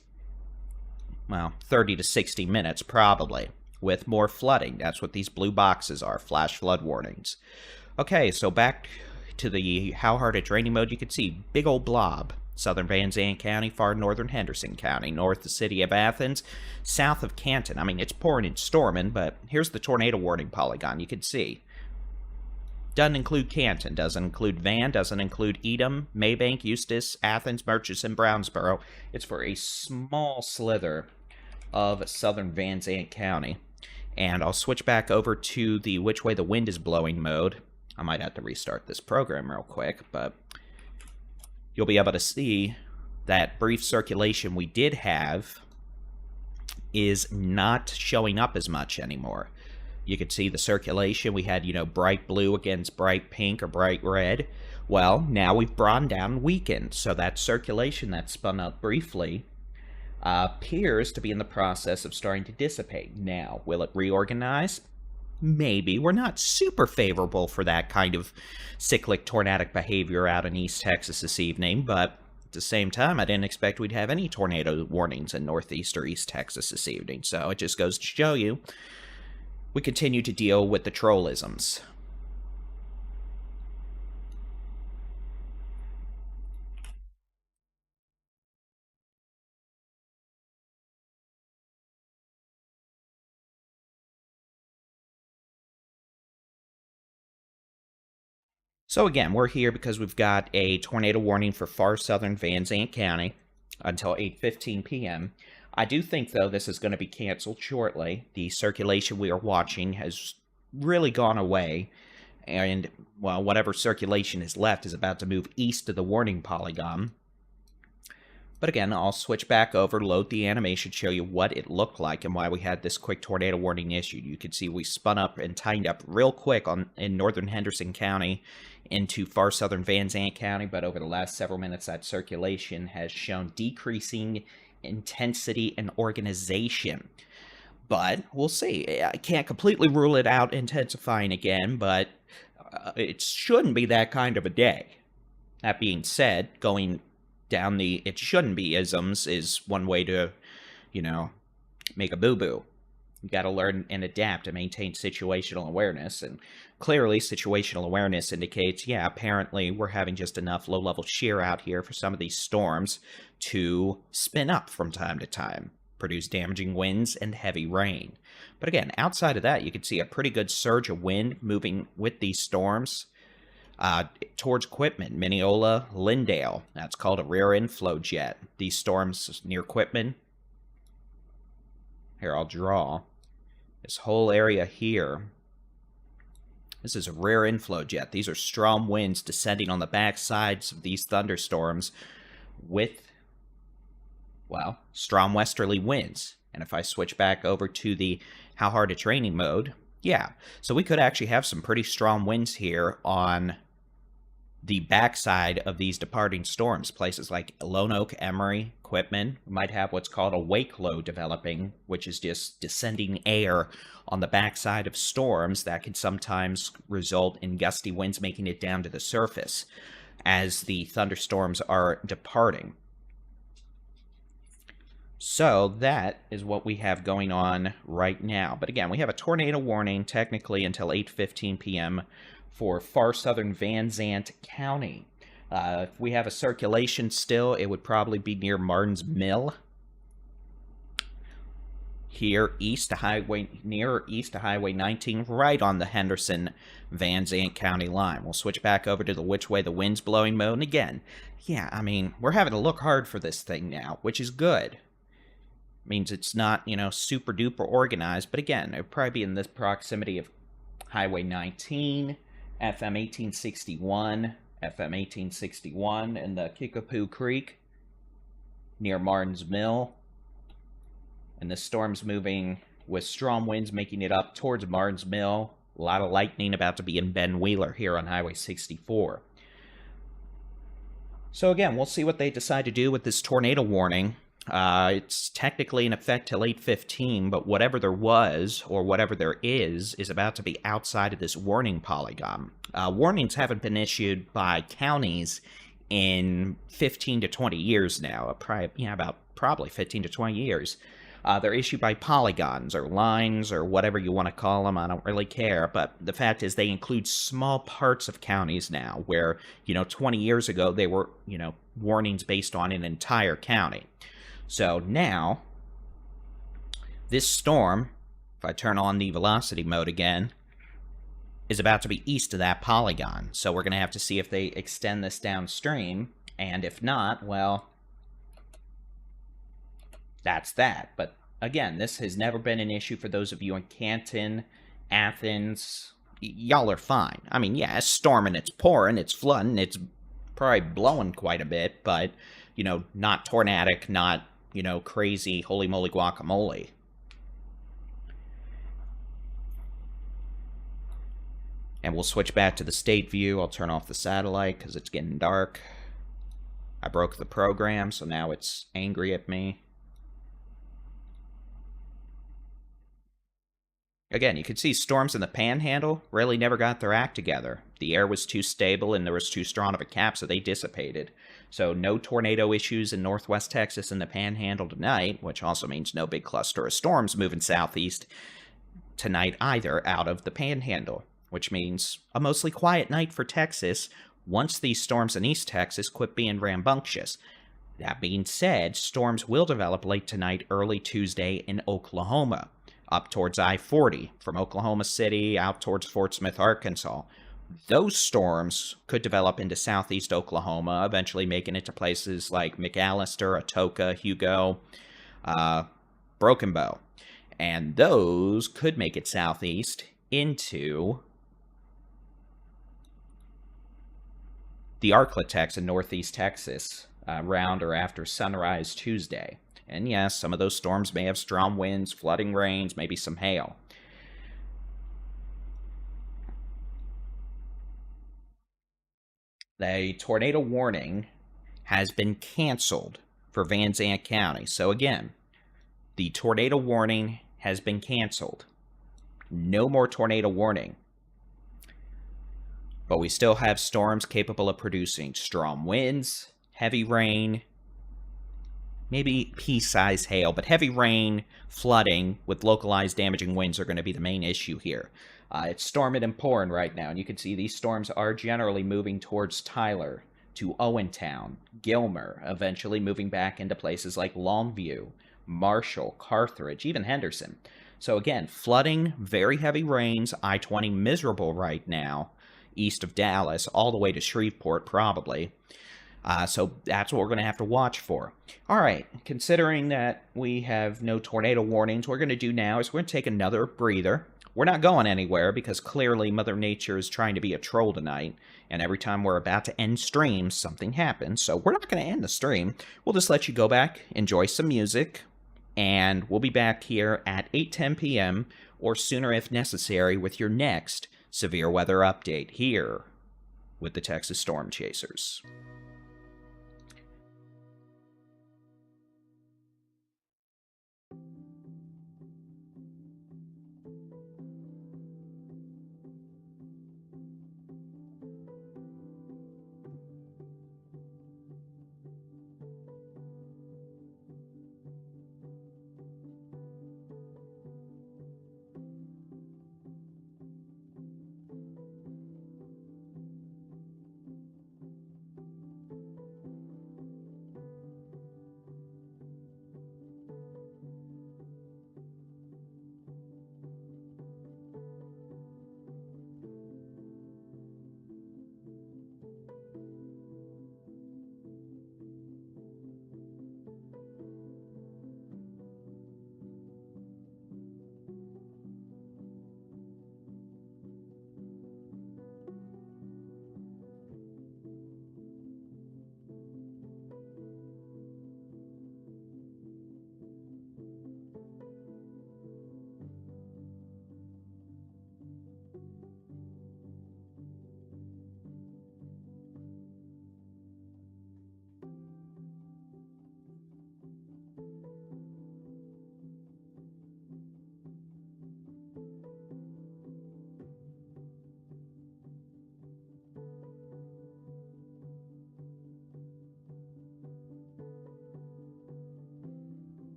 well, 30 to 60 minutes probably, with more flooding. That's what these blue boxes are, flash flood warnings. Okay, so back to the how hard it's raining mode. You can see big old blob. Southern Van Zandt County, far northern Henderson County, north the city of Athens, south of Canton. I mean, it's pouring and storming, but here's the tornado warning polygon. You can see. Doesn't include Canton, doesn't include Van, doesn't include Edom, Maybank, Eustis, Athens, Murchison, Brownsboro. It's for a small slither of southern Van Zandt County. And I'll switch back over to the which way the wind is blowing mode. I might have to restart this program real quick, but you'll be able to see that brief circulation we did have is not showing up as much anymore. You could see the circulation. We had, bright blue against bright pink or bright red. Well, now we've brought down and weakened. So that circulation that spun up briefly appears to be in the process of starting to dissipate. Now, will it reorganize? Maybe. We're not super favorable for that kind of cyclic tornadic behavior out in East Texas this evening, but at the same time, I didn't expect we'd have any tornado warnings in Northeast or East Texas this evening. So it just goes to show you we continue to deal with the trollisms. So again, we're here because we've got a tornado warning for far southern Van Zandt County until 8:15 p.m. I do think, though, this is going to be canceled shortly. The circulation we are watching has really gone away, and, well, whatever circulation is left is about to move east of the warning polygon. But again, I'll switch back over, load the animation, show you what it looked like and why we had this quick tornado warning issued. You can see we spun up and tightened up real quick in northern Henderson County into far southern Van Zandt County, but over the last several minutes, that circulation has shown decreasing intensity and organization. But we'll see. I can't completely rule it out intensifying again, but it shouldn't be that kind of a day. That being said, going down the it shouldn't be isms is one way to, make a boo-boo. You got to learn and adapt and maintain situational awareness. And clearly, situational awareness indicates, yeah, apparently we're having just enough low-level shear out here for some of these storms to spin up from time to time, produce damaging winds and heavy rain. But again, outside of that, you can see a pretty good surge of wind moving with these storms towards Quitman, Mineola, Lindale. That's called a rear inflow jet. These storms near Quitman. Here, I'll draw this whole area here. This is a rear inflow jet. These are strong winds descending on the back sides of these thunderstorms with, well, strong westerly winds. And if I switch back over to the how hard it's raining mode, yeah. So we could actually have some pretty strong winds here on the backside of these departing storms. Places like Lone Oak, Emory, Quitman might have what's called a wake low developing, which is just descending air on the backside of storms that can sometimes result in gusty winds making it down to the surface as the thunderstorms are departing. So that is what we have going on right now. But again, we have a tornado warning technically until 8:15 p.m. for far southern Van Zandt County. If we have a circulation still, it would probably be near Martin's Mill. Here, east to Highway 19, right on the Henderson Van Zandt County line. We'll switch back over to the which way the wind's blowing mode. And again, yeah, I mean, we're having to look hard for this thing now, which is good. Means it's not, super duper organized, but again, it would probably be in this proximity of Highway 19, FM 1861, FM 1861, and the Kickapoo Creek near Martin's Mill. And the storm's moving with strong winds making it up towards Martin's Mill. A lot of lightning about to be in Ben Wheeler here on Highway 64. So again, we'll see what they decide to do with this tornado warning. It's technically in effect till 8:15, but whatever there was, or whatever there is about to be outside of this warning polygon. Warnings haven't been issued by counties in 15 to 20 years now, probably 15 to 20 years. They're issued by polygons or lines or whatever you want to call them. I don't really care. But the fact is they include small parts of counties now where, 20 years ago they were, warnings based on an entire county. So now, this storm, if I turn on the velocity mode again, is about to be east of that polygon. So we're going to have to see if they extend this downstream. And if not, well, that's that. But again, this has never been an issue for those of you in Canton, Athens. Y'all are fine. I mean, yeah, it's storming, it's pouring, it's flooding, it's probably blowing quite a bit, but, not tornadic, not, crazy holy moly guacamole. And we'll switch back to the state view. I'll turn off the satellite because it's getting dark. I broke the program, so now it's angry at me. Again, you can see storms in the Panhandle really never got their act together. The air was too stable and there was too strong of a cap, so they dissipated. So no tornado issues in northwest Texas and the Panhandle tonight, which also means no big cluster of storms moving southeast tonight either out of the Panhandle, which means a mostly quiet night for Texas once these storms in East Texas quit being rambunctious. That being said, storms will develop late tonight, early Tuesday in Oklahoma, up towards I-40, from Oklahoma City out towards Fort Smith, Arkansas. Those storms could develop into southeast Oklahoma, eventually making it to places like McAllister, Atoka, Hugo, Broken Bow. And those could make it southeast into the Arklatex in northeast Texas around or after sunrise Tuesday. And yes, some of those storms may have strong winds, flooding rains, maybe some hail. The tornado warning has been canceled for Van Zandt County. So again, the tornado warning has been canceled. No more tornado warning. But we still have storms capable of producing strong winds, heavy rain, maybe pea-sized hail, but heavy rain, flooding with localized damaging winds are going to be the main issue here. It's storming and pouring right now, and you can see these storms are generally moving towards Tyler, to Owentown, Gilmer, eventually moving back into places like Longview, Marshall, Carthage, even Henderson. So again, flooding, very heavy rains, I-20 miserable right now, east of Dallas, all the way to Shreveport probably. So that's what we're going to have to watch for. All right, considering that we have no tornado warnings, what we're going to do now is we're going to take another breather. We're not going anywhere because clearly Mother Nature is trying to be a troll tonight. And every time we're about to end stream, something happens. So we're not going to end the stream. We'll just let you go back, enjoy some music, and we'll be back here at 8:10 p.m. or sooner if necessary with your next severe weather update here with the Texas Storm Chasers.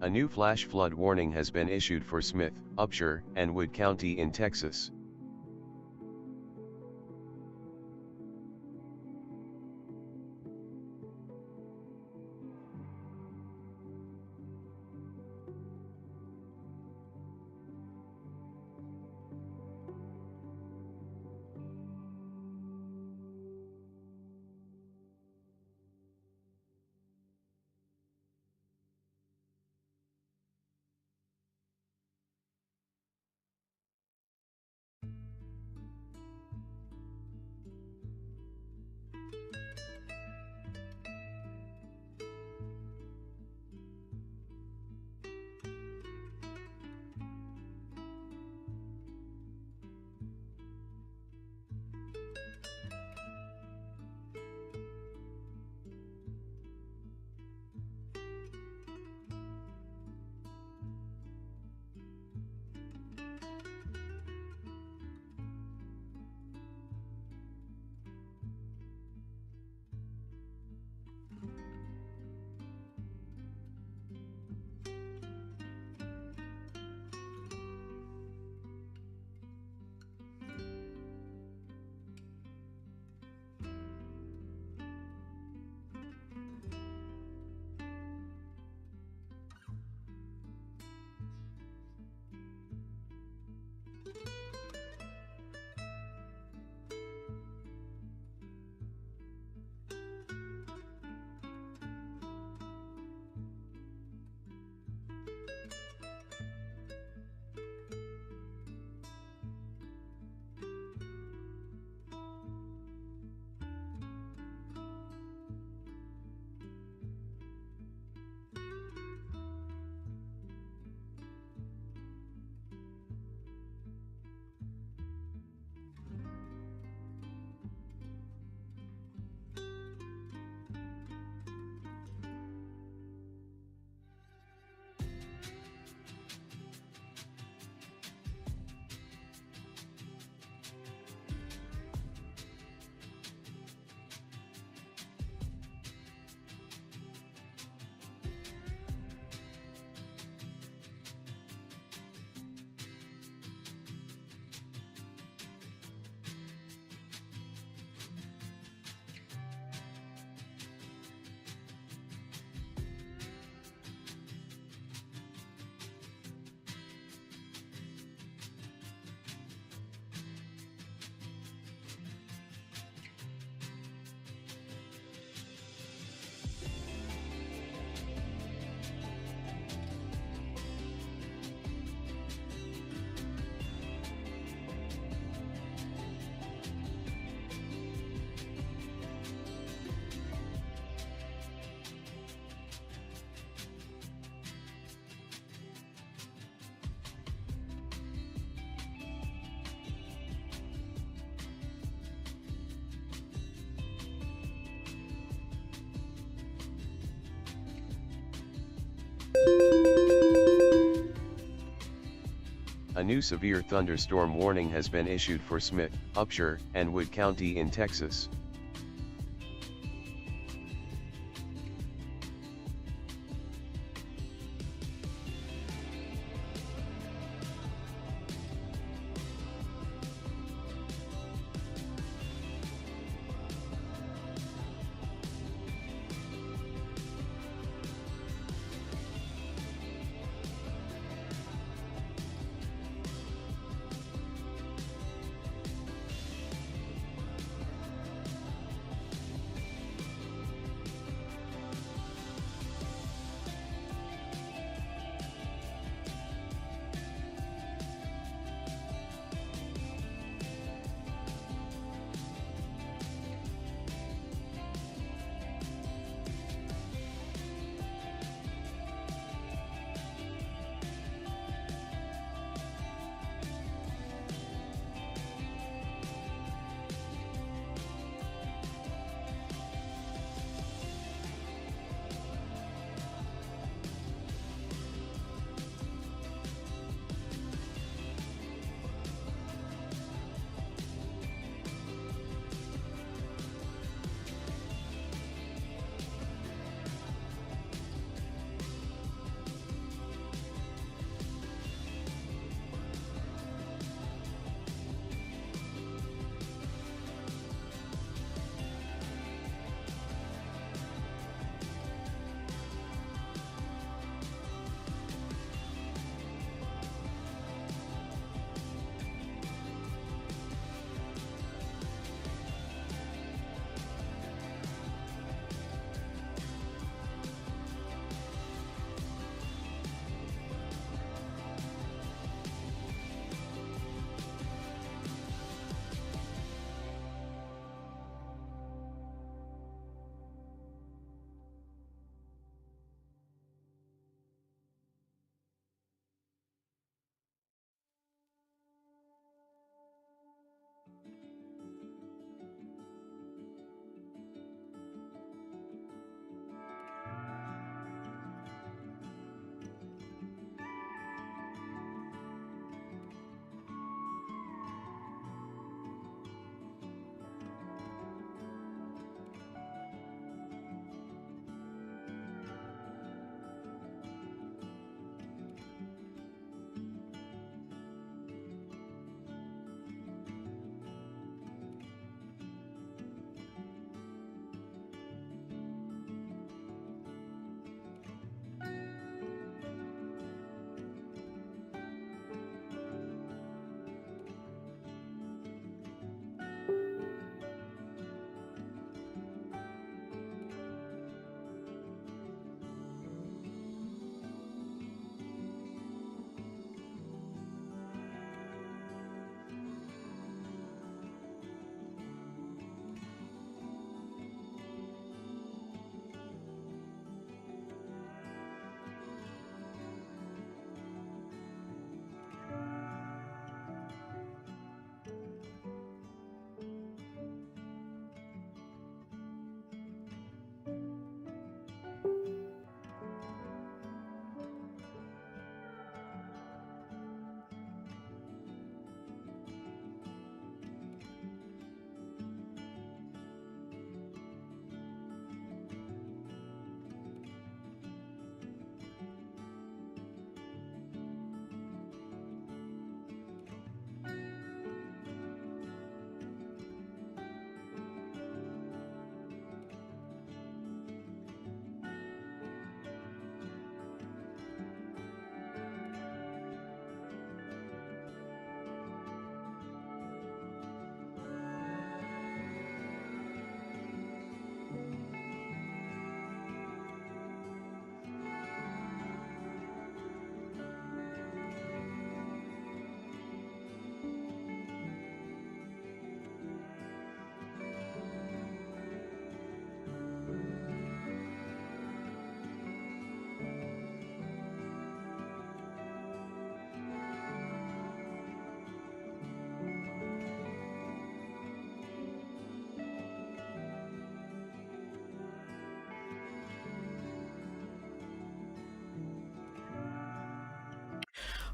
A new flash flood warning has been issued for Smith, Upshur, and Wood County in Texas. A new severe thunderstorm warning has been issued for Smith, Upshur, and Wood County in Texas.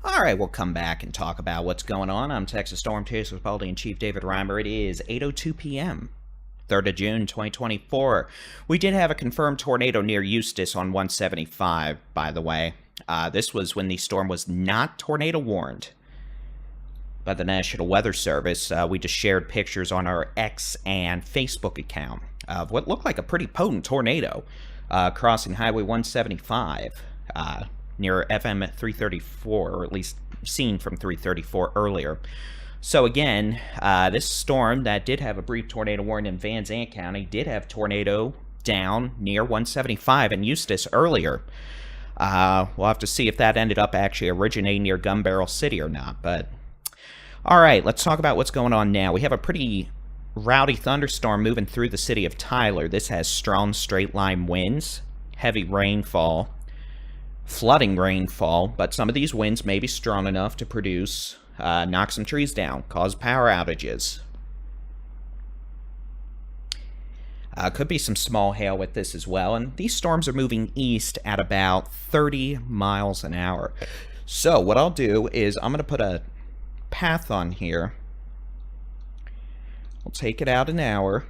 All right, we'll come back and talk about what's going on. I'm Texas Storm Chaser Baldy-in-Chief David Reimer. It is 8:02 p.m., 3rd of June, 2024. We did have a confirmed tornado near Eustis on 175, by the way. This was when the storm was not tornado warned by the National Weather Service. We just shared pictures on our X and Facebook account of what looked like a pretty potent tornado crossing Highway 175 near FM 334, or at least seen from 334 earlier. So again, this storm that did have a brief tornado warning in Van Zandt County did have tornado down near 175 in Eustis earlier. We'll have to see if that ended up actually originating near Gun Barrel City or not. But all right, let's talk about what's going on now. We have a pretty rowdy thunderstorm moving through the city of Tyler. This has strong straight-line winds, heavy rainfall, flooding rainfall, but some of these winds may be strong enough to produce, knock some trees down, cause power outages. Could be some small hail with this as well, and these storms are moving east at about 30 miles an hour. So what I'll do is I'm going to put a path on here. We'll take it out an hour.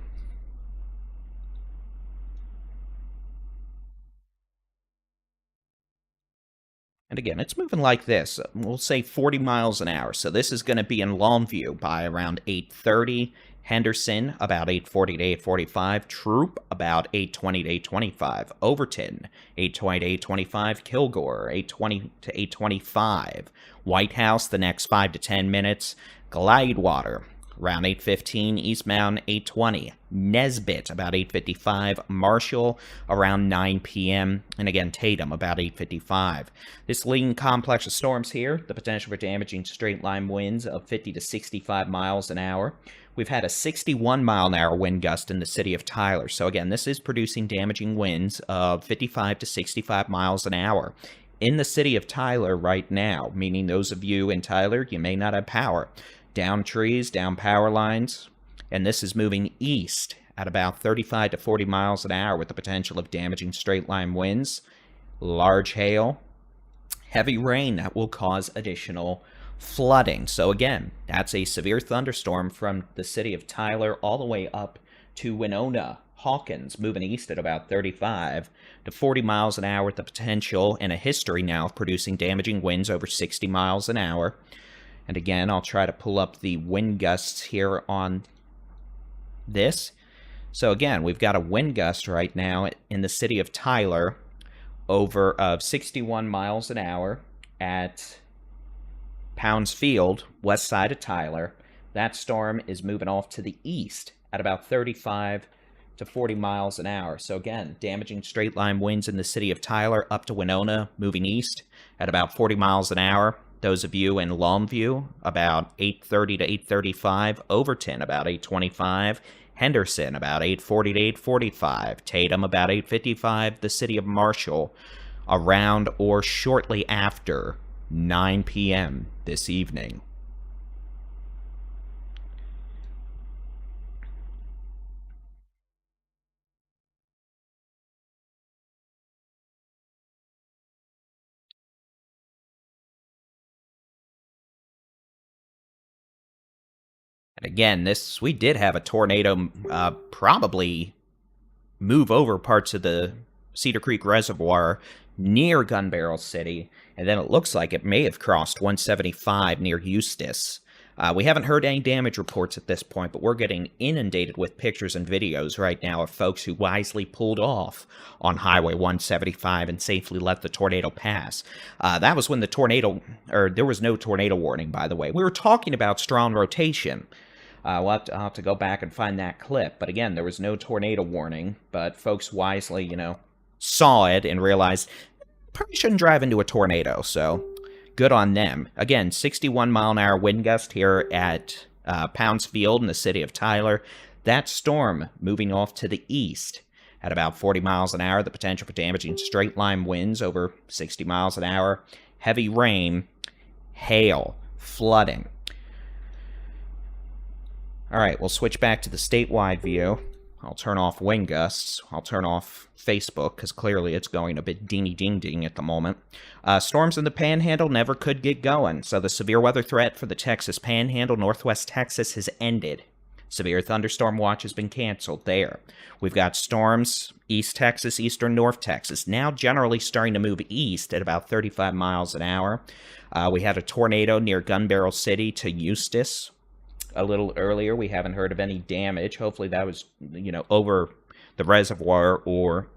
And again, it's moving like this. We'll say 40 miles an hour. So this is going to be in Longview by around 8:30. Henderson, about 8:40 to 8:45. Troop, about 8:20 to 8:25. Overton, 8:20 to 8:25. Kilgore, 8:20 to 8:25. White House, the next 5 to 10 minutes. Glidewater, around 8:15. Eastbound, 8:20. Nesbit, about 8:55. Marshall, around 9 p.m. And again, Tatum, about 8:55. This lean complex of storms here, the potential for damaging straight-line winds of 50 to 65 miles an hour. We've had a 61-mile-an-hour wind gust in the city of Tyler. So again, this is producing damaging winds of 55 to 65 miles an hour in the city of Tyler right now, meaning those of you in Tyler, you may not have power. Down trees, down power lines, and this is moving east at about 35 to 40 miles an hour with the potential of damaging straight-line winds, large hail, heavy rain that will cause additional flooding. So again, that's a severe thunderstorm from the city of Tyler all the way up to Winona, Hawkins, moving east at about 35 to 40 miles an hour with the potential and a history now of producing damaging winds over 60 miles an hour. And again, I'll try to pull up the wind gusts here on this. So again, we've got a wind gust right now in the city of Tyler of 61 miles an hour at Pounds Field, west side of Tyler. That storm is moving off to the east at about 35 to 40 miles an hour. So again, damaging straight-line winds in the city of Tyler up to Winona, moving east at about 40 miles an hour. Those of you in Longview, about 8:30 to 8:35. Overton, about 8:25. Henderson, about 8:40 to 8:45. Tatum, about 8:55. The city of Marshall, around or shortly after 9 p.m. this evening. And again, we did have a tornado probably move over parts of the Cedar Creek Reservoir near Gun Barrel City, and then it looks like it may have crossed 175 near Eustis. We haven't heard any damage reports at this point, but we're getting inundated with pictures and videos right now of folks who wisely pulled off on Highway 175 and safely let the tornado pass. That was when there was no tornado warning, by the way. We were talking about strong rotation. I'll have to go back and find that clip. But again, there was no tornado warning, but folks wisely, saw it and realized probably shouldn't drive into a tornado. So good on them. Again, 61-mile-an-hour wind gust here at Pounds Field in the city of Tyler. That storm moving off to the east at about 40 miles an hour. The potential for damaging straight-line winds over 60 miles an hour. Heavy rain, hail, flooding. All right, we'll switch back to the statewide view. I'll turn off wind gusts. I'll turn off Facebook because clearly it's going a bit dingy-ding-ding at the moment. Storms in the Panhandle never could get going, so the severe weather threat for the Texas Panhandle, northwest Texas, has ended. Severe thunderstorm watch has been canceled there. We've got storms East Texas, eastern North Texas, now generally starting to move east at about 35 miles an hour. We had a tornado near Gun Barrel City to Eustis a little earlier. We haven't heard of any damage. Hopefully that was, over the reservoir or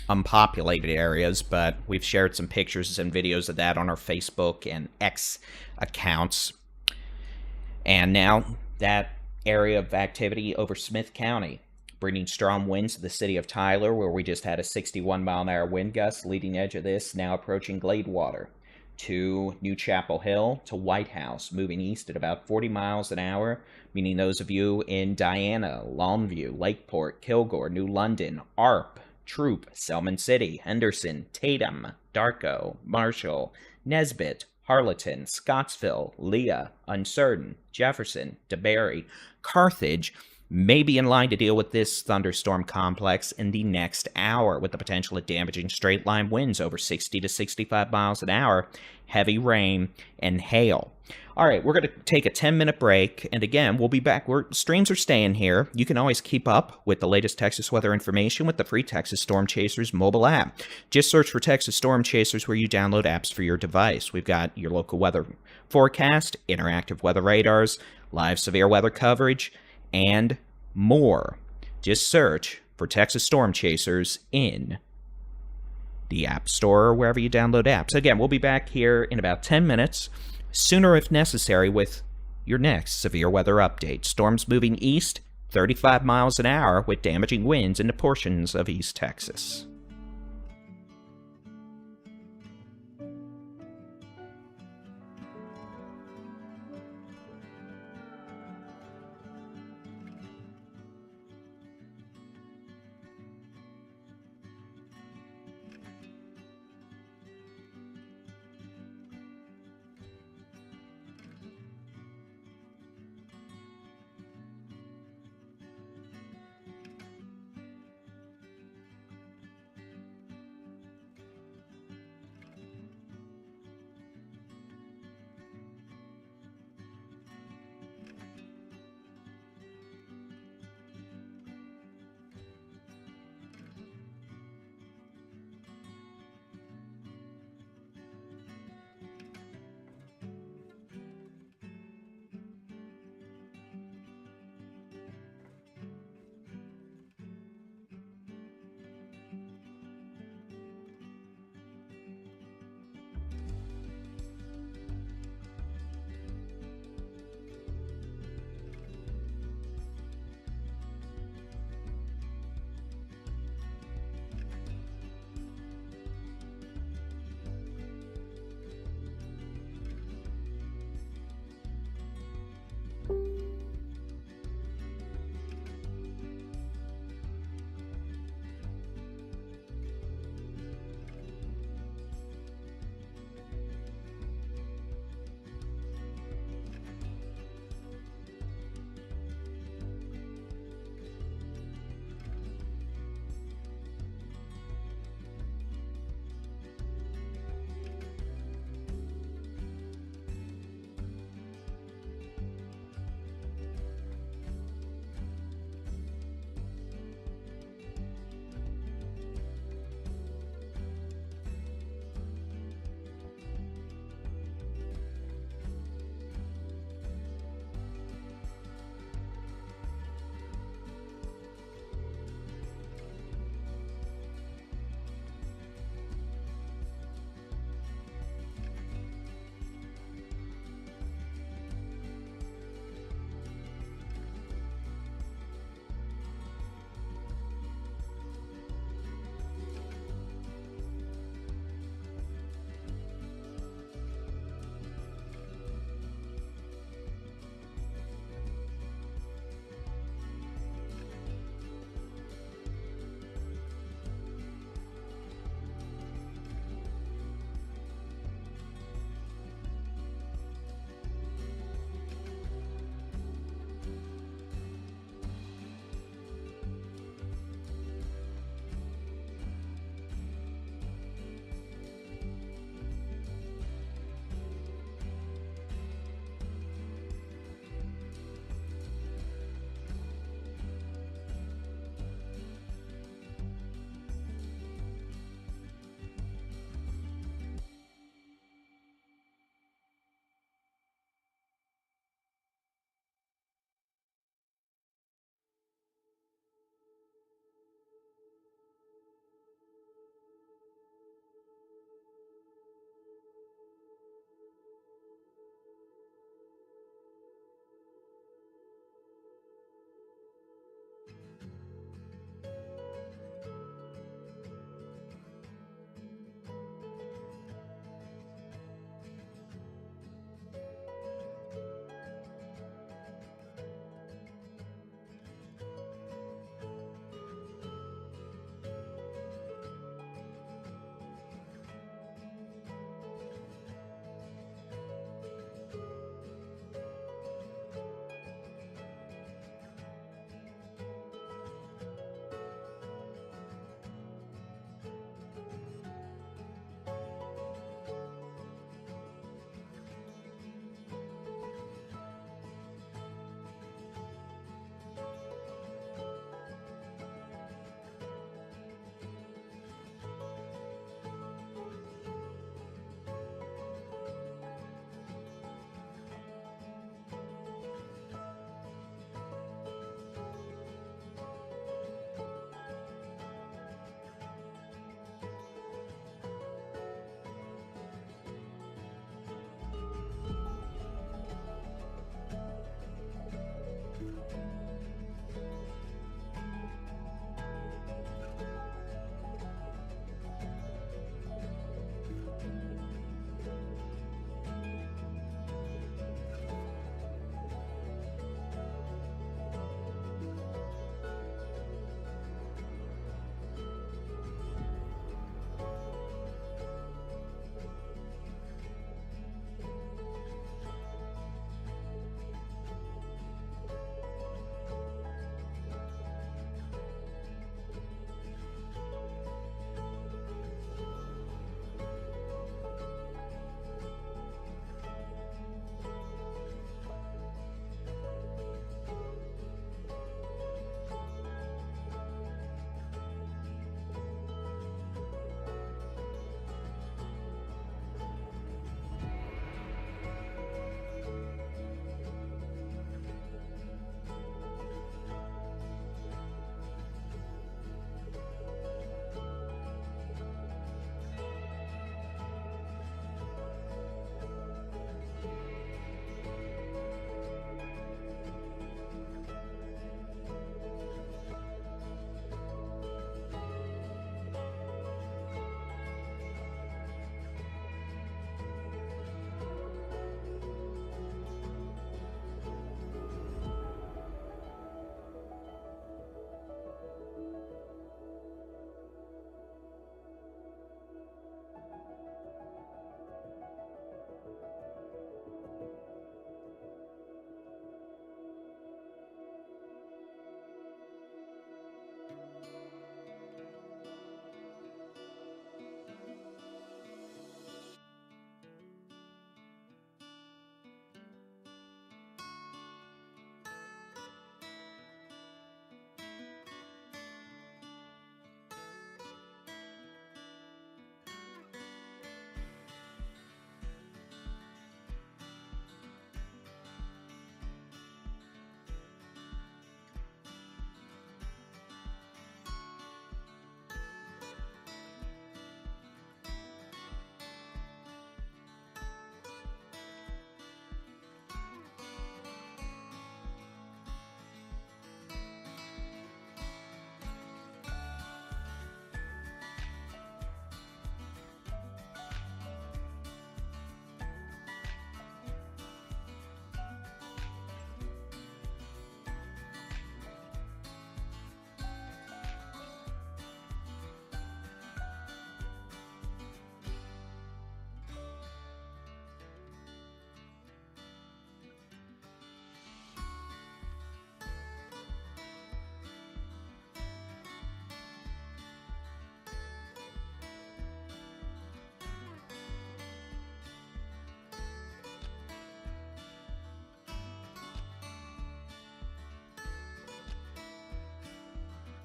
unpopulated areas, but we've shared some pictures and videos of that on our Facebook and X accounts. And now that area of activity over Smith County, bringing strong winds to the city of Tyler, where we just had a 61-mile-an-hour wind gust. Leading edge of this now approaching Gladewater, to New Chapel Hill, to White House, moving east at about 40 miles an hour, meaning those of you in Diana, Longview, Lakeport, Kilgore, New London, Arp, Troop, Selman City, Henderson, Tatum, Darko, Marshall, Nesbitt, Harleton, Scottsville, Leah, Uncertain, Jefferson, DeBerry, Carthage may be in line to deal with this thunderstorm complex in the next hour, with the potential of damaging straight-line winds over 60 to 65 miles an hour, heavy rain, and hail. All right, we're going to take a 10-minute break, and again, we'll be back. Streams are staying here. You can always keep up with the latest Texas weather information with the free Texas Storm Chasers mobile app. Just search for Texas Storm Chasers where you download apps for your device. We've got your local weather forecast, interactive weather radars, live severe weather coverage, and more. Just search for Texas Storm Chasers in the App Store or wherever you download apps. Again, we'll be back here in about 10 minutes, sooner if necessary, with your next severe weather update. Storms moving east, 35 miles an hour, with damaging winds into portions of East Texas.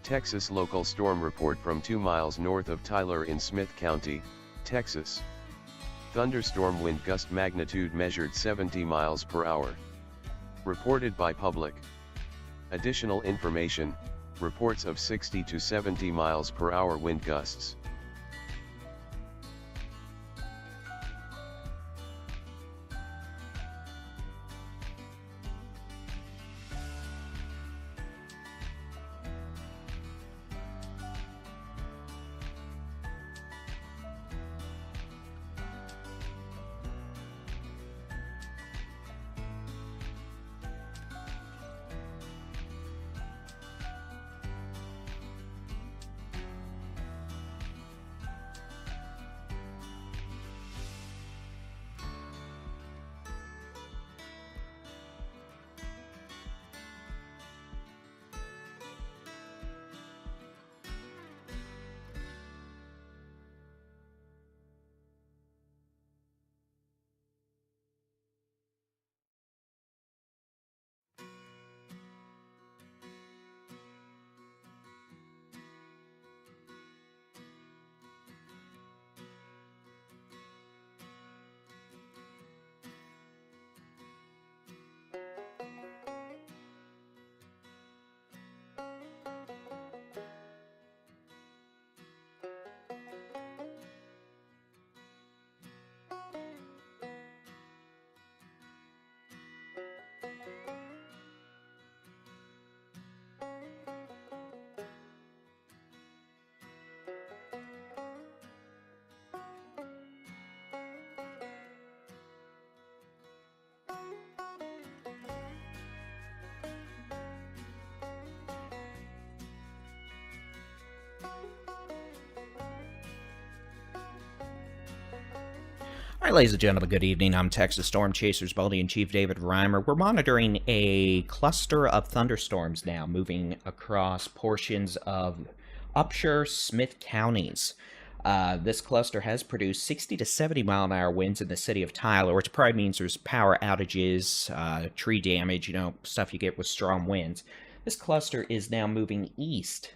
Texas local storm report from 2 miles north of Tyler in Smith County, Texas. Thunderstorm wind gust magnitude measured 70 miles per hour. Reported by public. Additional information, reports of 60 to 70 miles per hour wind gusts. All right, ladies and gentlemen, good evening. I'm Texas Storm Chasers Bully-in-Chief David Reimer. We're monitoring a cluster of thunderstorms now moving across portions of Upshur, Smith counties. This cluster has produced 60 to 70 mile-an-hour winds in the city of Tyler, which probably means there's power outages, tree damage, stuff you get with strong winds. This cluster is now moving east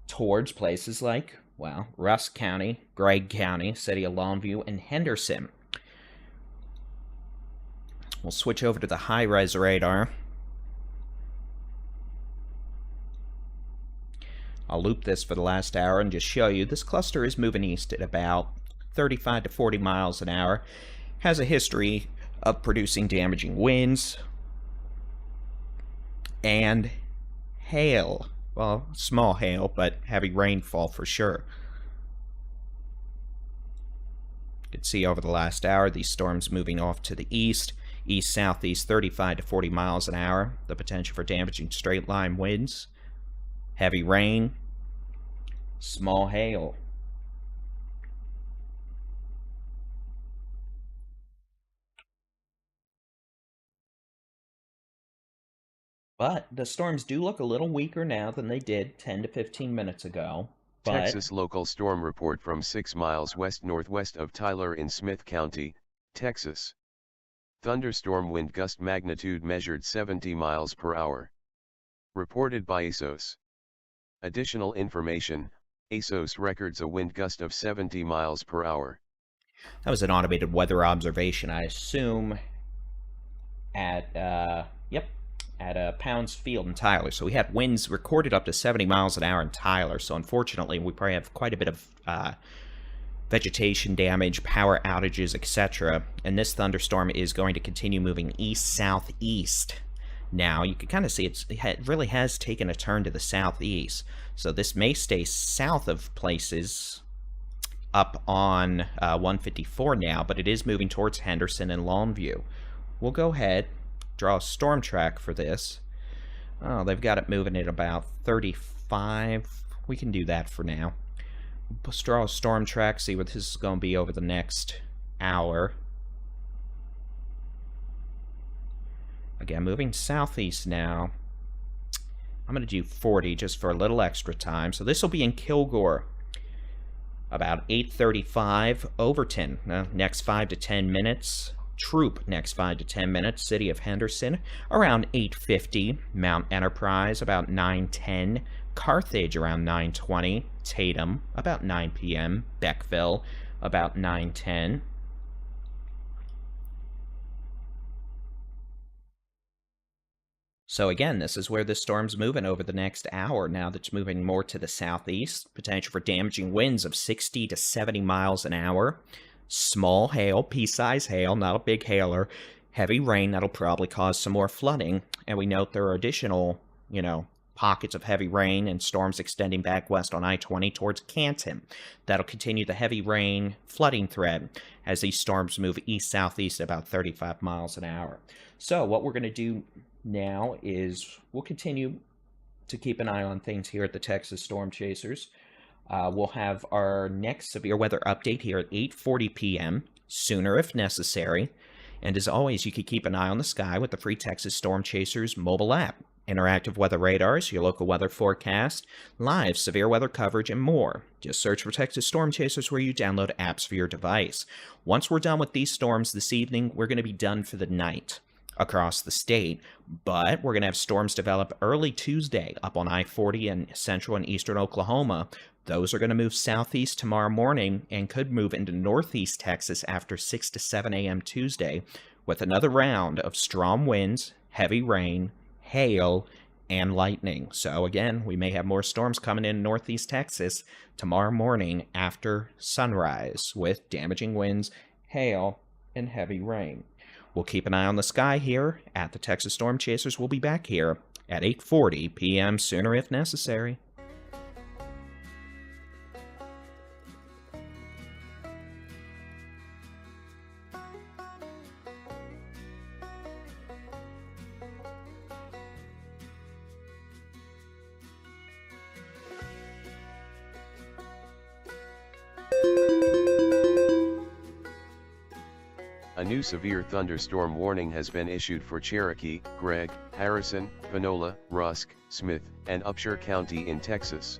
towards places like, well, Rusk County, Gregg County, city of Longview, and Henderson. We'll switch over to the high-res radar. I'll loop this for the last hour and just show you this cluster is moving east at about 35 to 40 miles an hour. Has a history of producing damaging winds and hail. Well, small hail, but heavy rainfall for sure. You can see over the last hour, these storms moving off to the east, east-southeast, 35 to 40 miles an hour. The potential for damaging straight-line winds, heavy rain, small hail. But the storms do look a little weaker now than they did 10 to 15 minutes ago. Texas local storm report from 6 miles west-northwest of Tyler in Smith County, Texas. Thunderstorm wind gust magnitude measured 70 miles per hour. Reported by ASOS. Additional information, ASOS records a wind gust of 70 miles per hour. That was an automated weather observation, I assume, at Pounds Field in Tyler. So we had winds recorded up to 70 miles an hour in Tyler. So unfortunately, we probably have quite a bit of vegetation damage, power outages, etc. And this thunderstorm is going to continue moving east-southeast. Now, you can kind of see it really has taken a turn to the southeast. So this may stay south of places up on 154 now, but it is moving towards Henderson and Longview. We'll go ahead, draw a storm track for this. Oh, they've got it moving at about 35. We can do that for now. Let's draw a storm track, see what this is going to be over the next hour. Again, moving southeast now. I'm going to do 40 just for a little extra time. So this will be in Kilgore. About 8:35 Overton. Next 5 to 10 minutes. Troop next 5 to 10 minutes. City of Henderson around 8:50. Mount Enterprise about 9:10. Carthage around 9:20. Tatum about 9 p.m. Beckville about 9:10. So again, this is where this storm's moving over the next hour. Now that's moving more to the southeast. Potential for damaging winds of 60 to 70 miles an hour. Small hail, pea-size hail, not a big hailer. Heavy rain that'll probably cause some more flooding. And we note there are additional, pockets of heavy rain and storms extending back west on I-20 towards Canton. That'll continue the heavy rain flooding threat as these storms move east-southeast at about 35 miles an hour. So what we're going to do now is we'll continue to keep an eye on things here at the Texas Storm Chasers. We'll have our next severe weather update here at 8:40 p.m., sooner if necessary. And as always, you can keep an eye on the sky with the free Texas Storm Chasers mobile app. Interactive weather radars, your local weather forecast, live severe weather coverage, and more. Just search for Texas Storm Chasers where you download apps for your device. Once we're done with these storms this evening, we're going to be done for the night across the state, but we're going to have storms develop early Tuesday up on I-40 in central and eastern Oklahoma. Those are going to move southeast tomorrow morning and could move into northeast Texas after 6 to 7 a.m. Tuesday with another round of strong winds, heavy rain, hail, and lightning. So again, we may have more storms coming in northeast Texas tomorrow morning after sunrise with damaging winds, hail, and heavy rain. We'll keep an eye on the sky here at the Texas Storm Chasers. We'll be back here at 8:40 p.m. sooner if necessary. A new severe thunderstorm warning has been issued for Cherokee, Gregg, Harrison, Panola, Rusk, Smith, and Upshur County in Texas.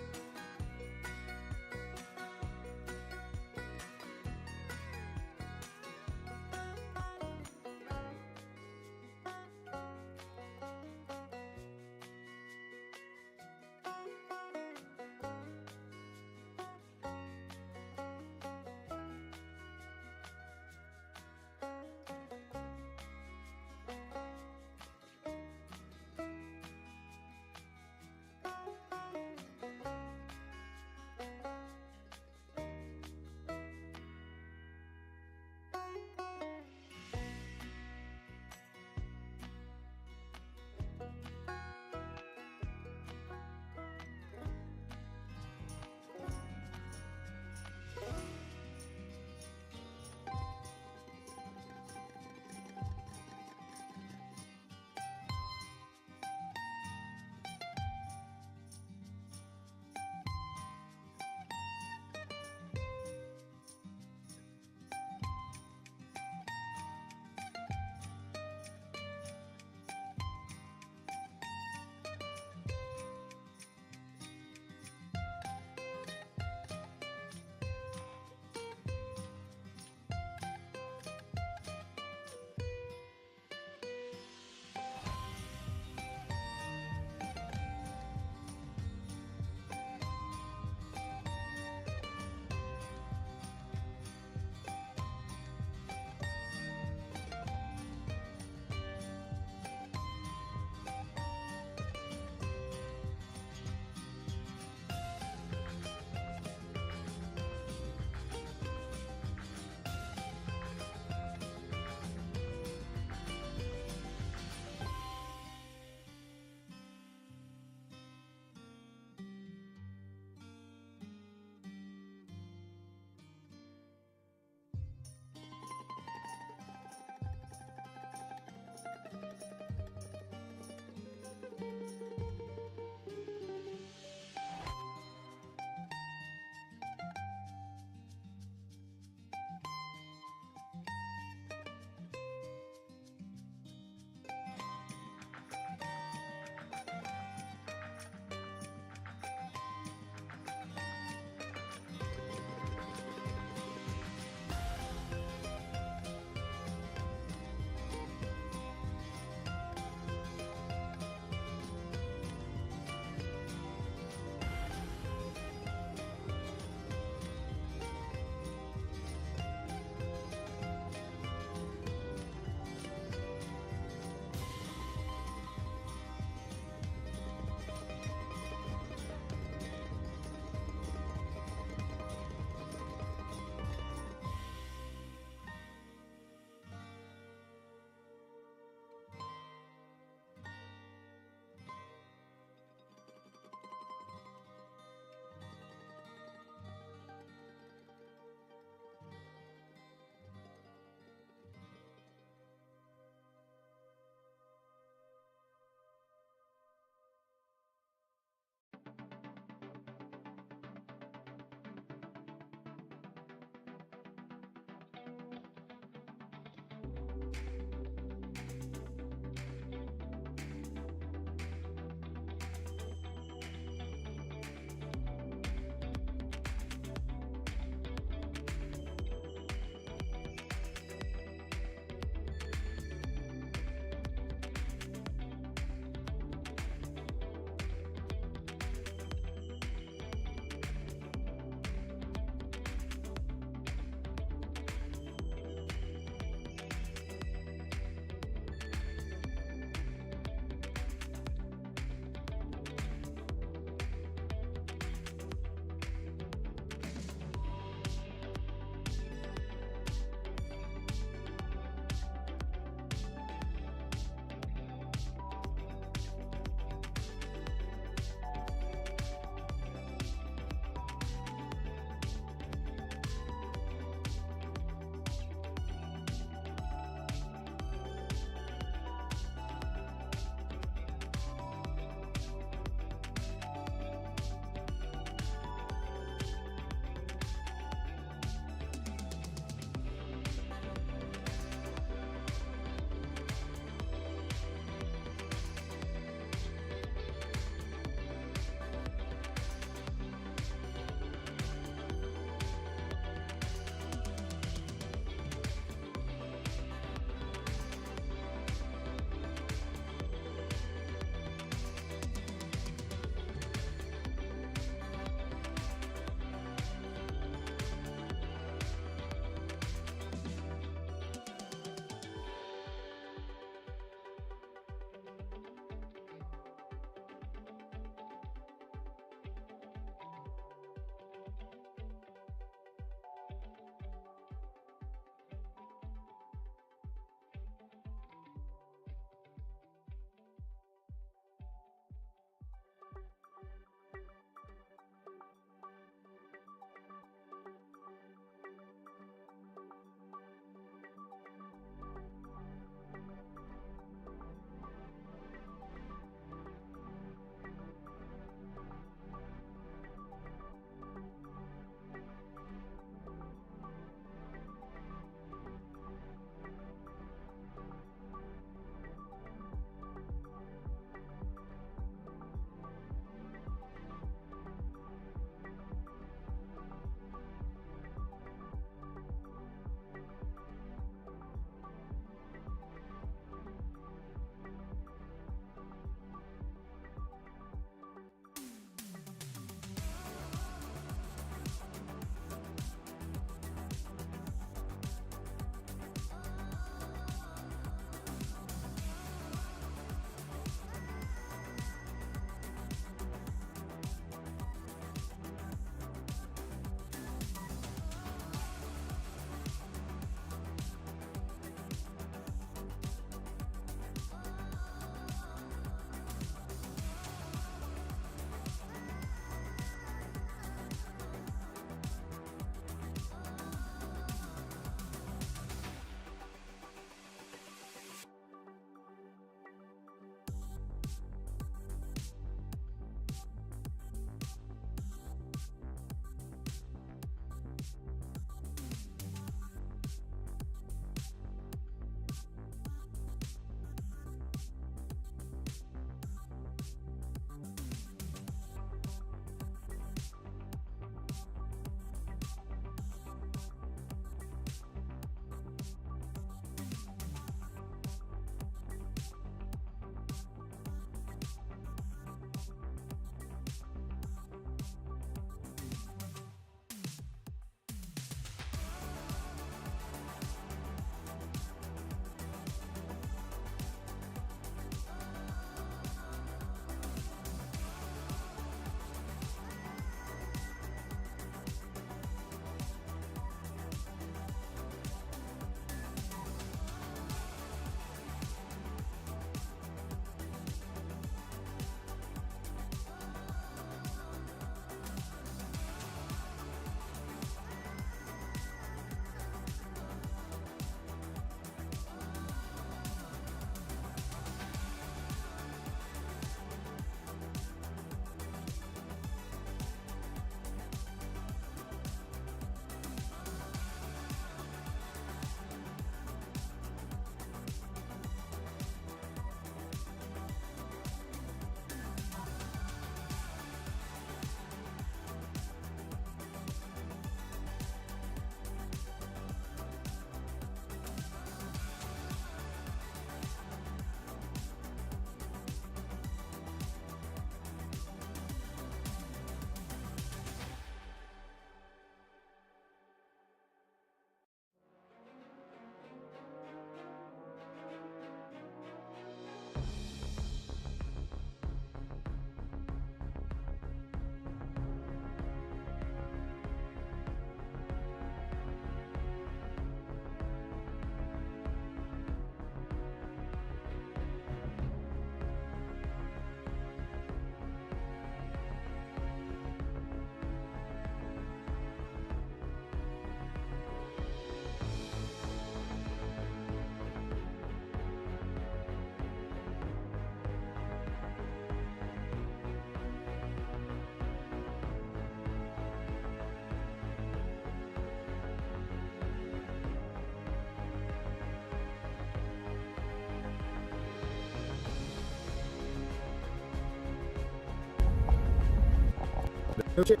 Oh shit.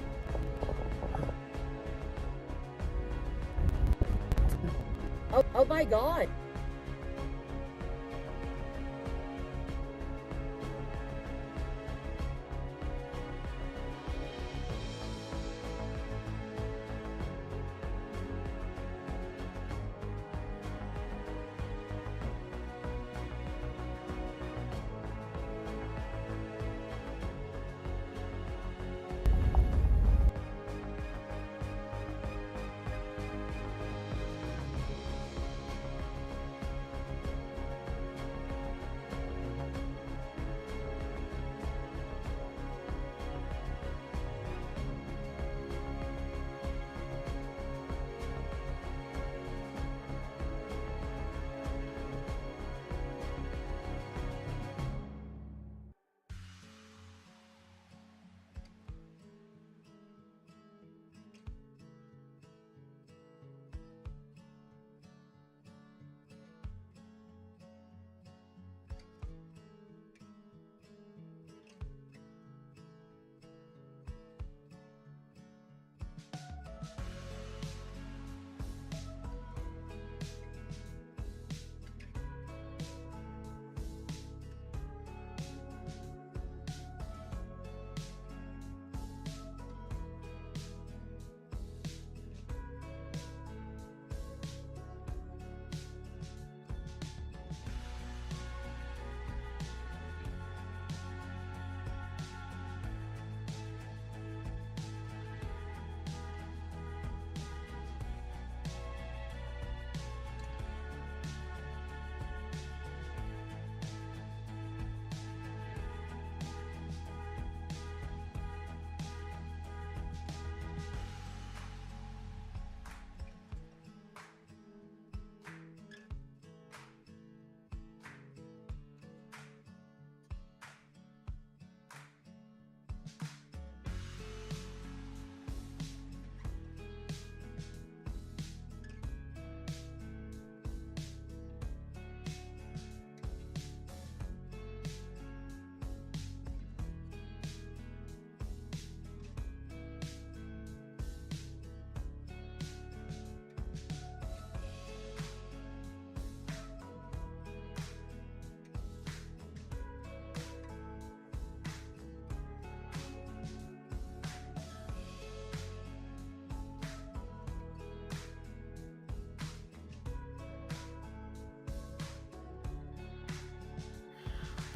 Oh my god.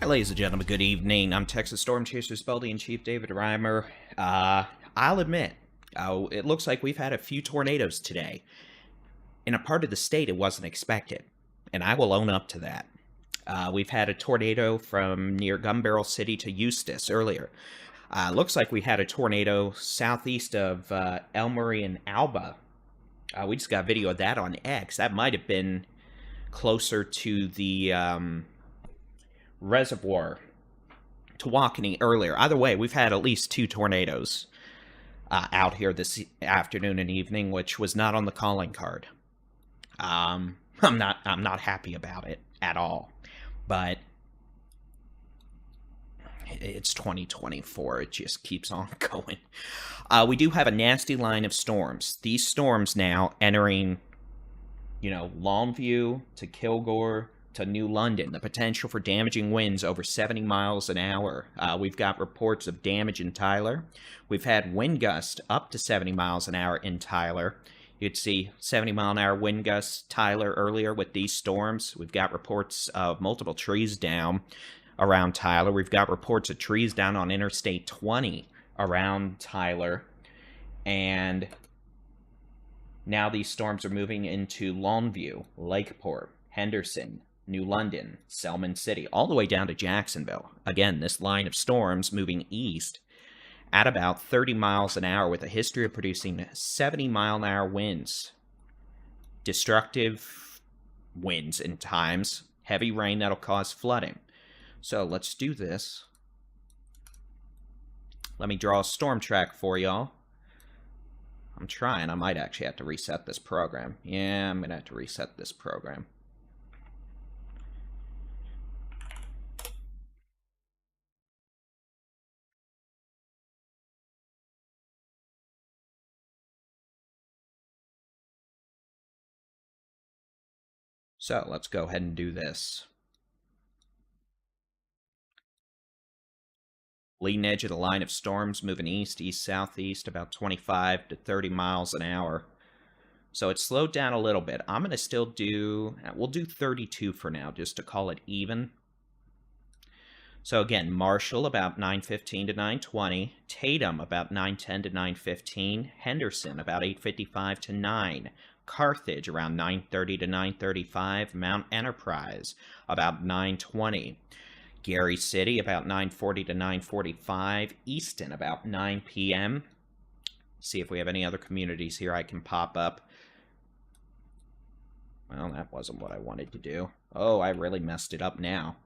Hi, ladies and gentlemen, good evening. I'm Texas Storm Chaser Speldy and Chief David Reimer. I'll admit, it looks like we've had a few tornadoes today. In a part of the state it wasn't expected, and I will own up to that. We've had a tornado from near Gun Barrel City to Eustis earlier. Looks like we had a tornado southeast of El Murray and Alba. We just got video of that on X. That might have been closer to the reservoir to Walkeny earlier. Either way, we've had at least two tornadoes out here this afternoon and evening, which was not on the calling card. I'm not happy about it at all, but it's 2024. It just keeps on going. We do have a nasty line of storms. These storms now entering, Longview to Kilgore to New London, the potential for damaging winds over 70 miles an hour. We've got reports of damage in Tyler. We've had wind gusts up to 70 miles an hour in Tyler. You'd see 70 mile an hour wind gusts Tyler earlier with these storms. We've got reports of multiple trees down around Tyler. We've got reports of trees down on Interstate 20 around Tyler. And now these storms are moving into Longview, Lakeport, Henderson, New London, Selman City, all the way down to Jacksonville. Again, this line of storms moving east at about 30 miles an hour with a history of producing 70 mile an hour winds. Destructive winds in times, heavy rain that'll cause flooding. So let's do this. Let me draw a storm track for y'all. I'm trying. I might actually have to reset this program. Yeah, I'm going to have to reset this program. So let's go ahead and do this. Leading edge of the line of storms moving east, east-southeast, about 25 to 30 miles an hour. So it's slowed down a little bit. I'm going to still do, we'll do 32 for now, just to call it even. So again, Marshall about 9:15 to 9:20, Tatum about 9:10 to 9:15, Henderson about 8:55 to 9, Carthage around 9:30 to 9:35, Mount Enterprise about 9:20. Gary City about 9:40 to 9:45, Easton about 9 p.m. See if we have any other communities here I can pop up. Well, that wasn't what I wanted to do. Oh, I really messed it up now.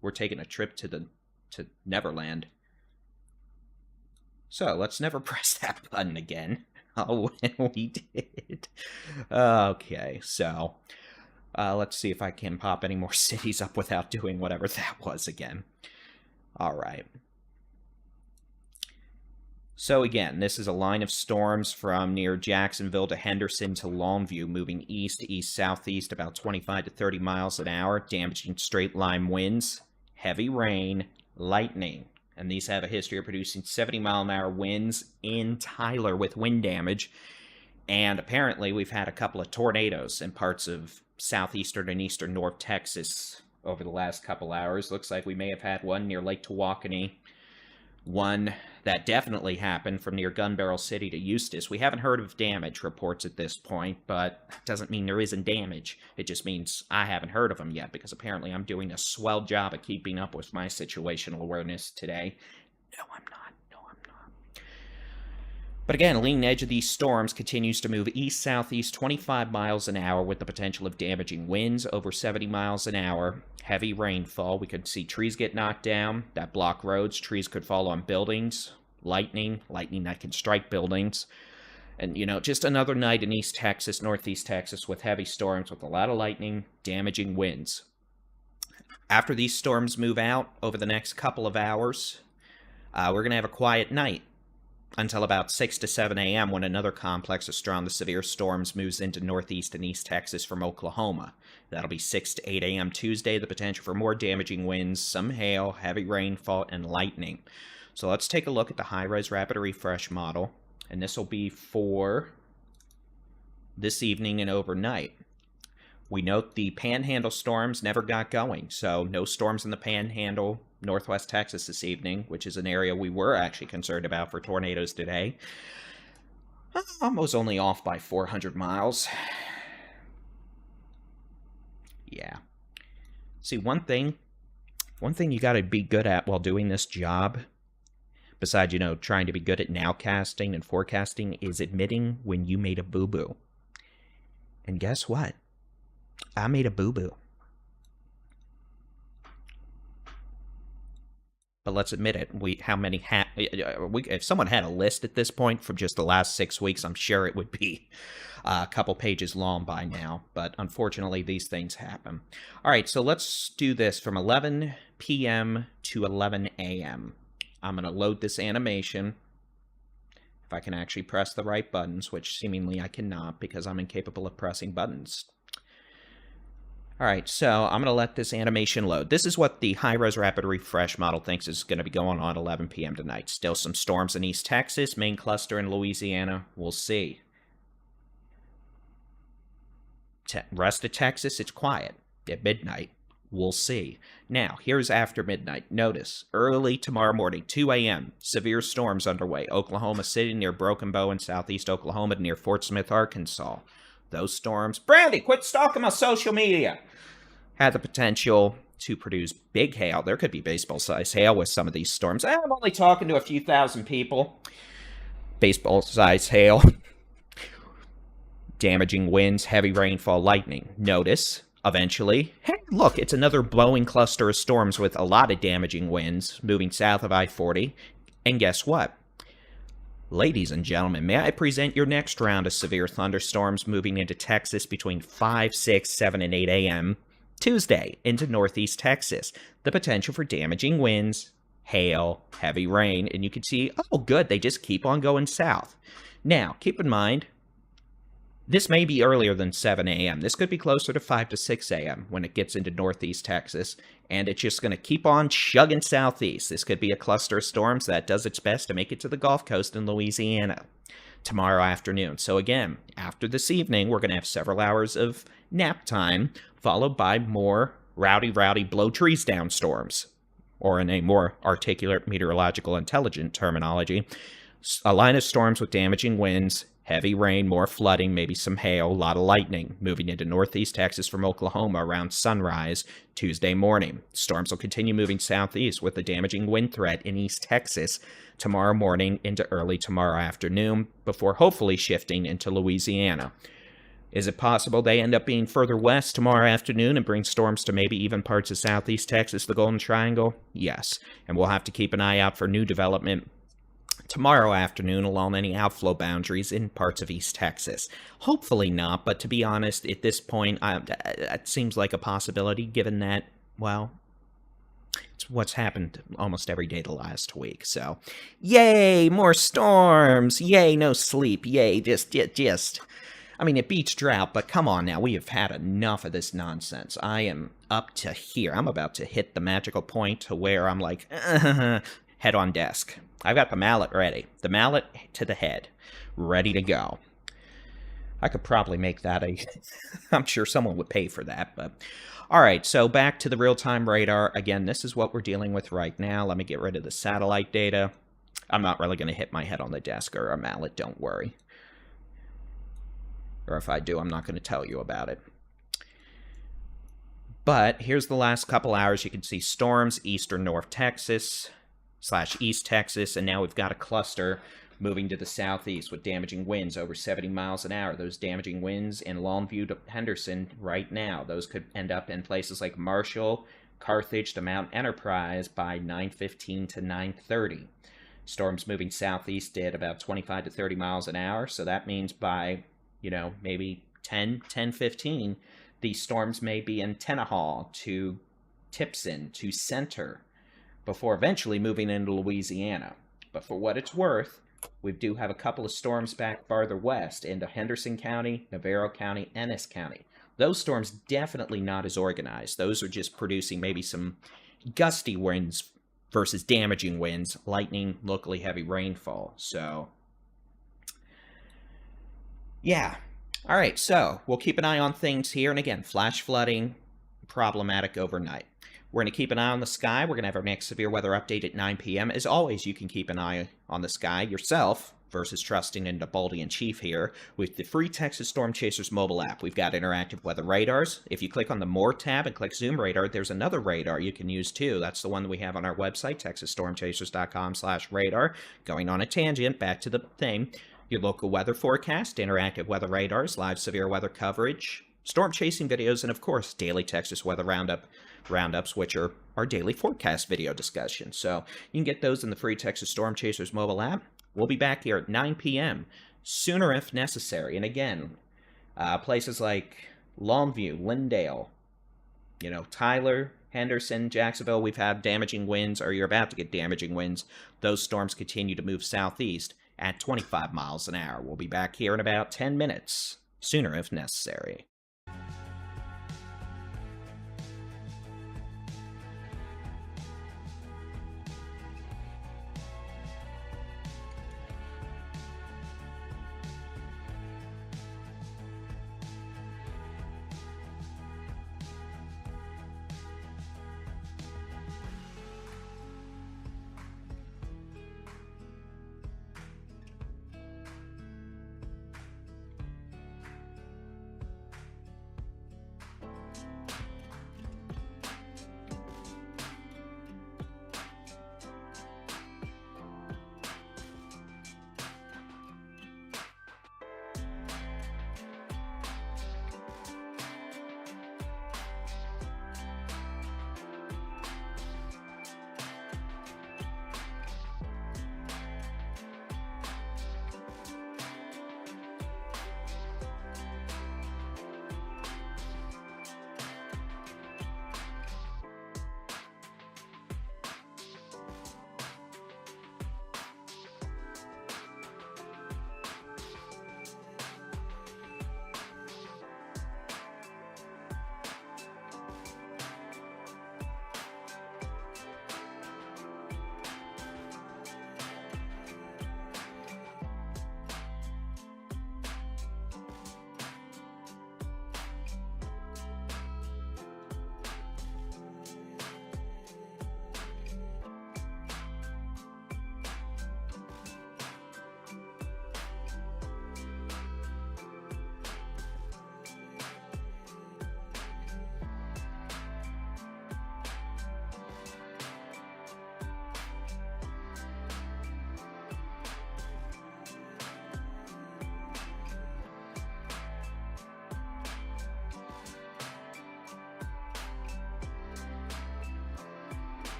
We're taking a trip to Neverland. So, let's never press that button again. Oh, we did. Okay, so... let's see if I can pop any more cities up without doing whatever that was again. Alright. So again, this is a line of storms from near Jacksonville to Henderson to Longview, moving east, east-southeast about 25 to 30 miles an hour, damaging straight-line winds, heavy rain, lightning. And these have a history of producing 70-mile-an-hour winds in Tyler with wind damage. And apparently we've had a couple of tornadoes in parts of southeastern and eastern North Texas over the last couple hours. Looks like we may have had one near Lake Tawakoni. One that definitely happened from near Gun Barrel City to Eustis. We haven't heard of damage reports at this point, but that doesn't mean there isn't damage. It just means I haven't heard of them yet, because apparently I'm doing a swell job of keeping up with my situational awareness today. No, I'm not. But again, leading edge of these storms continues to move east-southeast 25 miles an hour with the potential of damaging winds over 70 miles an hour, heavy rainfall. We could see trees get knocked down that block roads. Trees could fall on buildings. Lightning that can strike buildings. And, you know, just another night in East Texas, Northeast Texas with heavy storms with a lot of lightning, damaging winds. After these storms move out over the next couple of hours, we're going to have a quiet night until about 6 to 7 a.m. when another complex of strong to severe storms moves into northeast and east Texas from Oklahoma. That'll be 6 to 8 a.m. Tuesday, the potential for more damaging winds, some hail, heavy rainfall, and lightning. So let's take a look at the high-res rapid refresh model, and this will be for this evening and overnight. We note the Panhandle storms never got going, so no storms in the Panhandle, Northwest Texas this evening, which is an area we were actually concerned about for tornadoes today. Almost only off by 400 miles. Yeah. See, one thing you got to be good at while doing this job, besides, you know, trying to be good at nowcasting and forecasting, is admitting when you made a boo-boo. And guess what? I made a boo-boo. But let's admit it. If someone had a list at this point from just the last 6 weeks, I'm sure it would be a couple pages long by now. But unfortunately, these things happen. All right, so let's do this from 11 p.m. to 11 a.m. I'm going to load this animation. If I can actually press the right buttons, which seemingly I cannot because I'm incapable of pressing buttons. Alright, so I'm going to let this animation load. This is what the high-res rapid refresh model thinks is going to be going on at 11 p.m. tonight. Still some storms in East Texas, main cluster in Louisiana. We'll see. Rest of Texas, it's quiet at midnight. We'll see. Now, here's after midnight. Notice, early tomorrow morning, 2 a.m., severe storms underway. Oklahoma City near Broken Bow in southeast Oklahoma near Fort Smith, Arkansas. Those storms... Brandy, quit stalking my social media! Had the potential to produce big hail. There could be baseball-sized hail with some of these storms. I'm only talking to a few thousand people. Baseball-sized hail. Damaging winds, heavy rainfall, lightning. Notice, eventually, hey, look, it's another blowing cluster of storms with a lot of damaging winds moving south of I-40. And guess what? Ladies and gentlemen, may I present your next round of severe thunderstorms moving into Texas between 5, 6, 7, and 8 a.m. Tuesday into northeast Texas. The potential for damaging winds, hail, heavy rain, and you can see, oh good, they just keep on going south. Now, keep in mind, This may be earlier than 7 a.m. This could be closer to 5 to 6 a.m. when it gets into northeast Texas, and it's just going to keep on chugging southeast. This could be a cluster of storms that does its best to make it to the Gulf Coast in Louisiana tomorrow afternoon. So again, after this evening, we're going to have several hours of nap time, followed by more rowdy blow trees down storms, or in a more articulate meteorological intelligent terminology, a line of storms with damaging winds, heavy rain, more flooding, maybe some hail, a lot of lightning moving into northeast Texas from Oklahoma around sunrise Tuesday morning. Storms will continue moving southeast with a damaging wind threat in East Texas tomorrow morning into early tomorrow afternoon before hopefully shifting into Louisiana. Is it possible they end up being further west tomorrow afternoon and bring storms to maybe even parts of southeast Texas, the Golden Triangle? Yes, and we'll have to keep an eye out for new development tomorrow afternoon along any outflow boundaries in parts of East Texas. Hopefully not, but to be honest, at this point, it seems like a possibility given that, well, it's what's happened almost every day the last week. So, yay, more storms. Yay, no sleep. Yay, just. I mean, it beats drought, but come on now. We have had enough of this nonsense. I am up to here. I'm about to hit the magical point to where I'm like, head on desk. I've got the mallet ready. The mallet to the head. Ready to go. I could probably make that I'm sure someone would pay for that, but... Alright, so back to the real-time radar. Again, this is what we're dealing with right now. Let me get rid of the satellite data. I'm not really going to hit my head on the desk or a mallet, don't worry. Or if I do, I'm not going to tell you about it. But here's the last couple hours. You can see storms, eastern North Texas / East Texas, and now we've got a cluster moving to the southeast with damaging winds over 70 miles an hour. Those damaging winds in Longview to Henderson right now, those could end up in places like Marshall, Carthage to Mount Enterprise by 9:15 to 9:30. Storms moving southeast at about 25 to 30 miles an hour, so that means by, maybe 10:15, these storms may be in Tenaha to Tipson to Center before eventually moving into Louisiana. But for what it's worth, we do have a couple of storms back farther west into Henderson County, Navarro County, Ennis County. Those storms definitely not as organized. Those are just producing maybe some gusty winds versus damaging winds, lightning, locally heavy rainfall. So, yeah. All right, so we'll keep an eye on things here. And again, flash flooding, problematic overnight. We're going to keep an eye on the sky. We're going to have our next severe weather update at 9 p.m. As always, you can keep an eye on the sky yourself versus trusting into Baldy and Chief here with the free Texas Storm Chasers mobile app. We've got interactive weather radars. If you click on the More tab and click Zoom Radar, there's another radar you can use too. That's the one that we have on our website, texasstormchasers.com/radar. Going on a tangent, back to the thing. Your local weather forecast, interactive weather radars, live severe weather coverage, storm chasing videos, and of course, daily Texas weather roundups, which are our daily forecast video discussion. So you can get those in the free Texas Storm Chasers mobile app. We'll be back here at 9 p.m. sooner if necessary. And again, places like Longview, Lindale, Tyler, Henderson, Jacksonville, we've had damaging winds, or you're about to get damaging winds. Those storms continue to move southeast at 25 miles an hour. We'll be back here in about 10 minutes, sooner if necessary.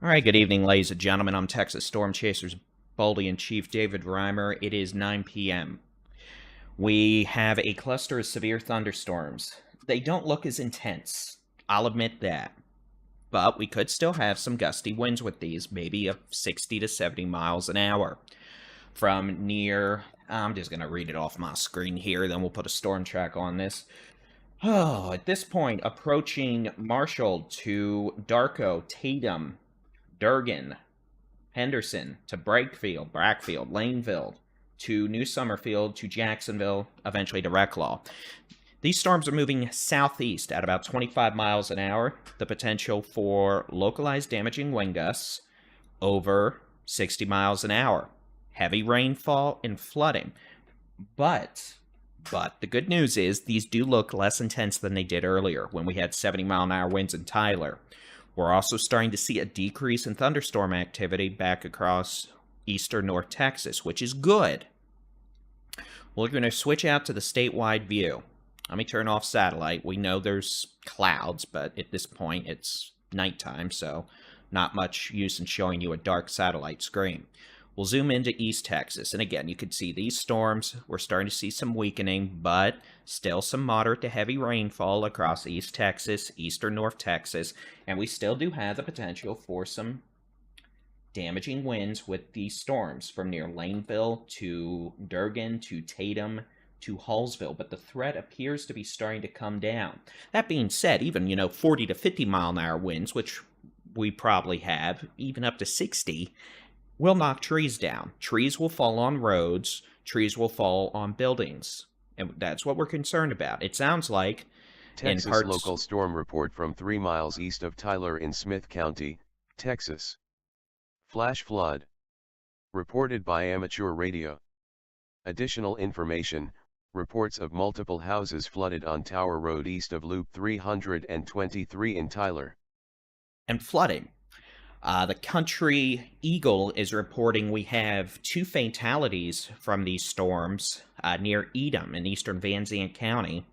All right, good evening, ladies and gentlemen. I'm Texas Storm Chasers Baldy and Chief David Reimer. It is 9 p.m. We have a cluster of severe thunderstorms. They don't look as intense, I'll admit that. But we could still have some gusty winds with these, maybe of 60 to 70 miles an hour. From near, I'm just going to read it off my screen here, then we'll put a storm track on this. Oh, at this point, approaching Marshall to Darko, Tatum, Durgan, Henderson, to Brakefield, Laneville, to New Summerfield, to Jacksonville, eventually to Reclaw. These storms are moving southeast at about 25 miles an hour. The potential for localized damaging wind gusts over 60 miles an hour. Heavy rainfall and flooding. But the good news is these do look less intense than they did earlier when we had 70-mile-an-hour winds in Tyler. We're also starting to see a decrease in thunderstorm activity back across eastern North Texas, which is good. We're going to switch out to the statewide view. Let me turn off satellite. We know there's clouds, but at this point it's nighttime, so not much use in showing you a dark satellite screen. We'll zoom into East Texas, and again, you can see these storms. We're starting to see some weakening, but still some moderate to heavy rainfall across East Texas, eastern North Texas, and we still do have the potential for some damaging winds with these storms from near Laneville to Durgan to Tatum to Hallsville, but the threat appears to be starting to come down. That being said, even, 40 to 50 mile an hour winds, which we probably have, even up to 60, will knock trees down. Trees will fall on roads. Trees will fall on buildings. And that's what we're concerned about. It sounds like Texas in parts... local storm report from 3 miles east of Tyler in Smith County, Texas. Flash flood. Reported by amateur radio. Additional information, reports of multiple houses flooded on Tower Road east of Loop 323 in Tyler. And flooding. The Country Eagle is reporting we have 2 fatalities from these storms near Edom in eastern Van Zandt County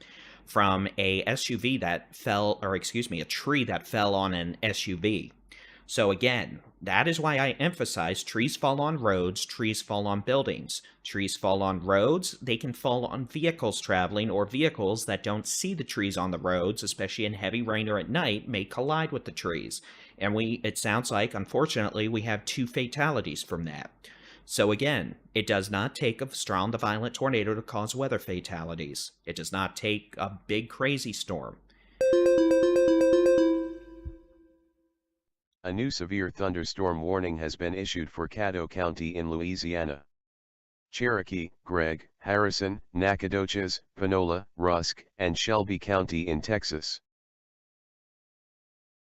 from a SUV that fell, a tree that fell on an SUV. So again, that is why I emphasize trees fall on roads, trees fall on buildings. Trees fall on roads, they can fall on vehicles traveling or vehicles that don't see the trees on the roads, especially in heavy rain or at night, may collide with the trees. And it sounds like, unfortunately, we have 2 fatalities from that. So again, it does not take a strong to violent tornado to cause weather fatalities. It does not take a big crazy storm. A new severe thunderstorm warning has been issued for Caddo County in Louisiana. Cherokee, Gregg, Harrison, Nacogdoches, Panola, Rusk, and Shelby County in Texas.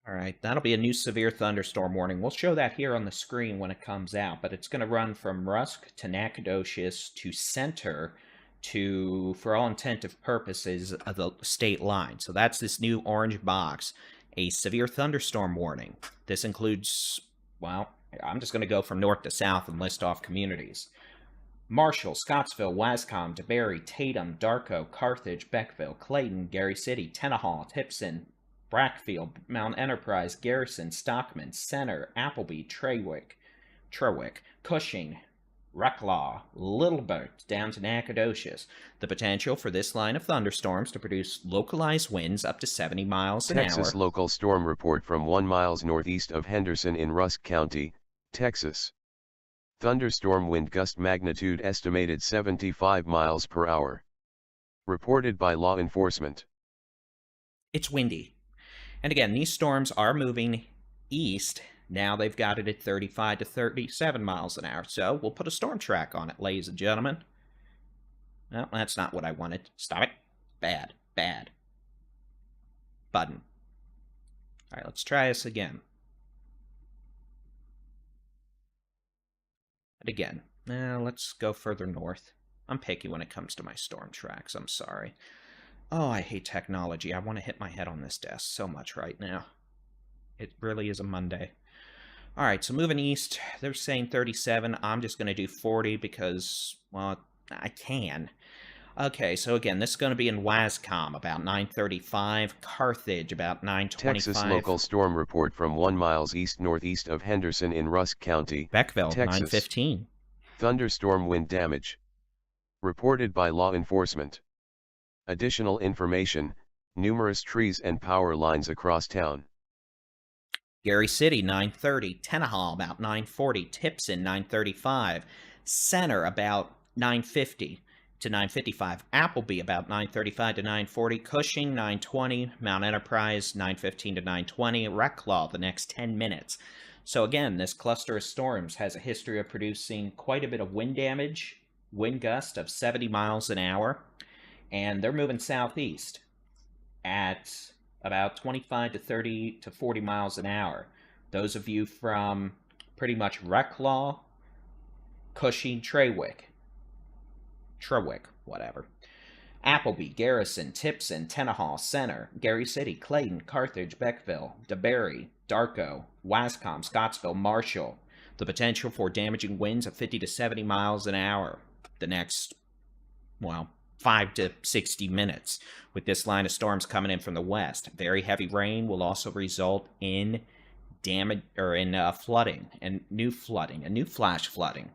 All right, that'll be a new severe thunderstorm warning. We'll show that here on the screen when it comes out, but it's going to run from Rusk to Nacogdoches to Center to, for all intensive purposes, the state line. So that's this new orange box, a severe thunderstorm warning. This includes, well, I'm just going to go from north to south and list off communities. Marshall, Scottsville, Wascom, DeBary, Tatum, Darko, Carthage, Beckville, Clayton, Gary City, Tenaha, Tipson, Brackfield, Mount Enterprise, Garrison, Stockman, Center, Appleby, Trewick, Cushing, Reclaw, Littleburt, down to Nacogdoches. The potential for this line of thunderstorms to produce localized winds up to 70 miles an hour. Texas local storm report from 1 miles northeast of Henderson in Rusk County, Texas. Thunderstorm wind gust magnitude estimated 75 miles per hour. Reported by law enforcement. It's windy. And again, these storms are moving east. Now they've got it at 35 to 37 miles an hour. So we'll put a storm track on it, ladies and gentlemen. No, that's not what I wanted. Stop it. Bad. Button. All right, let's try this again. And again, let's go further north. I'm picky when it comes to my storm tracks. I'm sorry. Oh, I hate technology. I want to hit my head on this desk so much right now. It really is a Monday. All right, so moving east, they're saying 37. I'm just going to do 40 because, well, I can. Okay, so again, this is going to be in Wascom, about 9:35. Carthage, about 9:25. Texas local storm report from 1 miles east-northeast of Henderson in Rusk County, Beckville, Texas. 9:15. Thunderstorm wind damage. Reported by law enforcement. Additional information, numerous trees and power lines across town. Gary City, 9:30. Tenahall, about 9:40. Tipson, 9:35. Center, about 9:50 to 9:55. Appleby, about 9:35 to 9:40. Cushing, 9:20. Mount Enterprise, 9:15 to 9:20. Reclaw, the next 10 minutes. So again, this cluster of storms has a history of producing quite a bit of wind damage, wind gust of 70 miles an hour, and they're moving southeast at about 25 to 30 to 40 miles an hour. Those of you from pretty much Reclaw, Cushing, Trewick, whatever. Appleby, Garrison, Tipson, Tenahall, Center, Gary City, Clayton, Carthage, Beckville, DeBerry, Darko, Wascom, Scottsville, Marshall. The potential for damaging winds of 50 to 70 miles an hour the next, 5 to 60 minutes. With this line of storms coming in from the west, very heavy rain will also result in damage or in flooding and new flash flooding.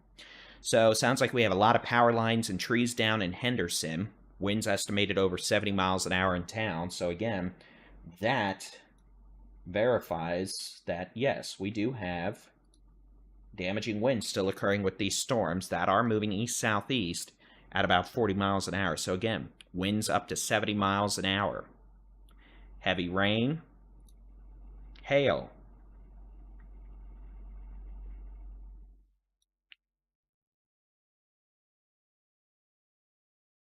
So sounds like we have a lot of power lines and trees down in Henderson. Winds estimated over 70 miles an hour in town. So again, that verifies that yes, we do have damaging winds still occurring with these storms that are moving east-southeast at about 40 miles an hour. So again, winds up to 70 miles an hour. Heavy rain, hail.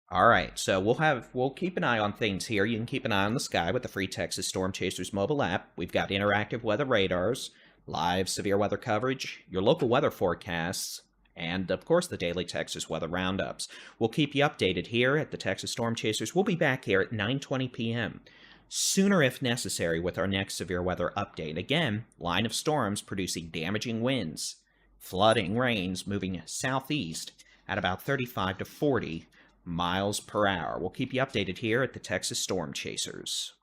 All right, so we'll keep an eye on things here. You can keep an eye on the sky with the free Texas Storm Chasers mobile app. We've got interactive weather radars, live severe weather coverage, your local weather forecasts, and of course the daily Texas weather roundups. We'll keep you updated here at the Texas Storm Chasers. We'll be back here at 9:20 p.m. sooner if necessary with our next severe weather update. Again, line of storms producing damaging winds, flooding rains moving southeast at about 35 to 40 miles per hour. We'll keep you updated here at the Texas Storm Chasers.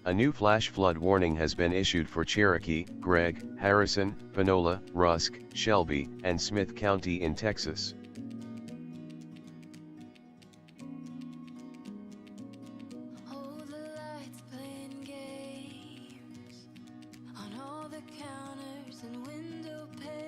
A new flash flood warning has been issued for Cherokee, Gregg, Harrison, Panola, Rusk, Shelby, and Smith County in Texas. On all the counters and window panes.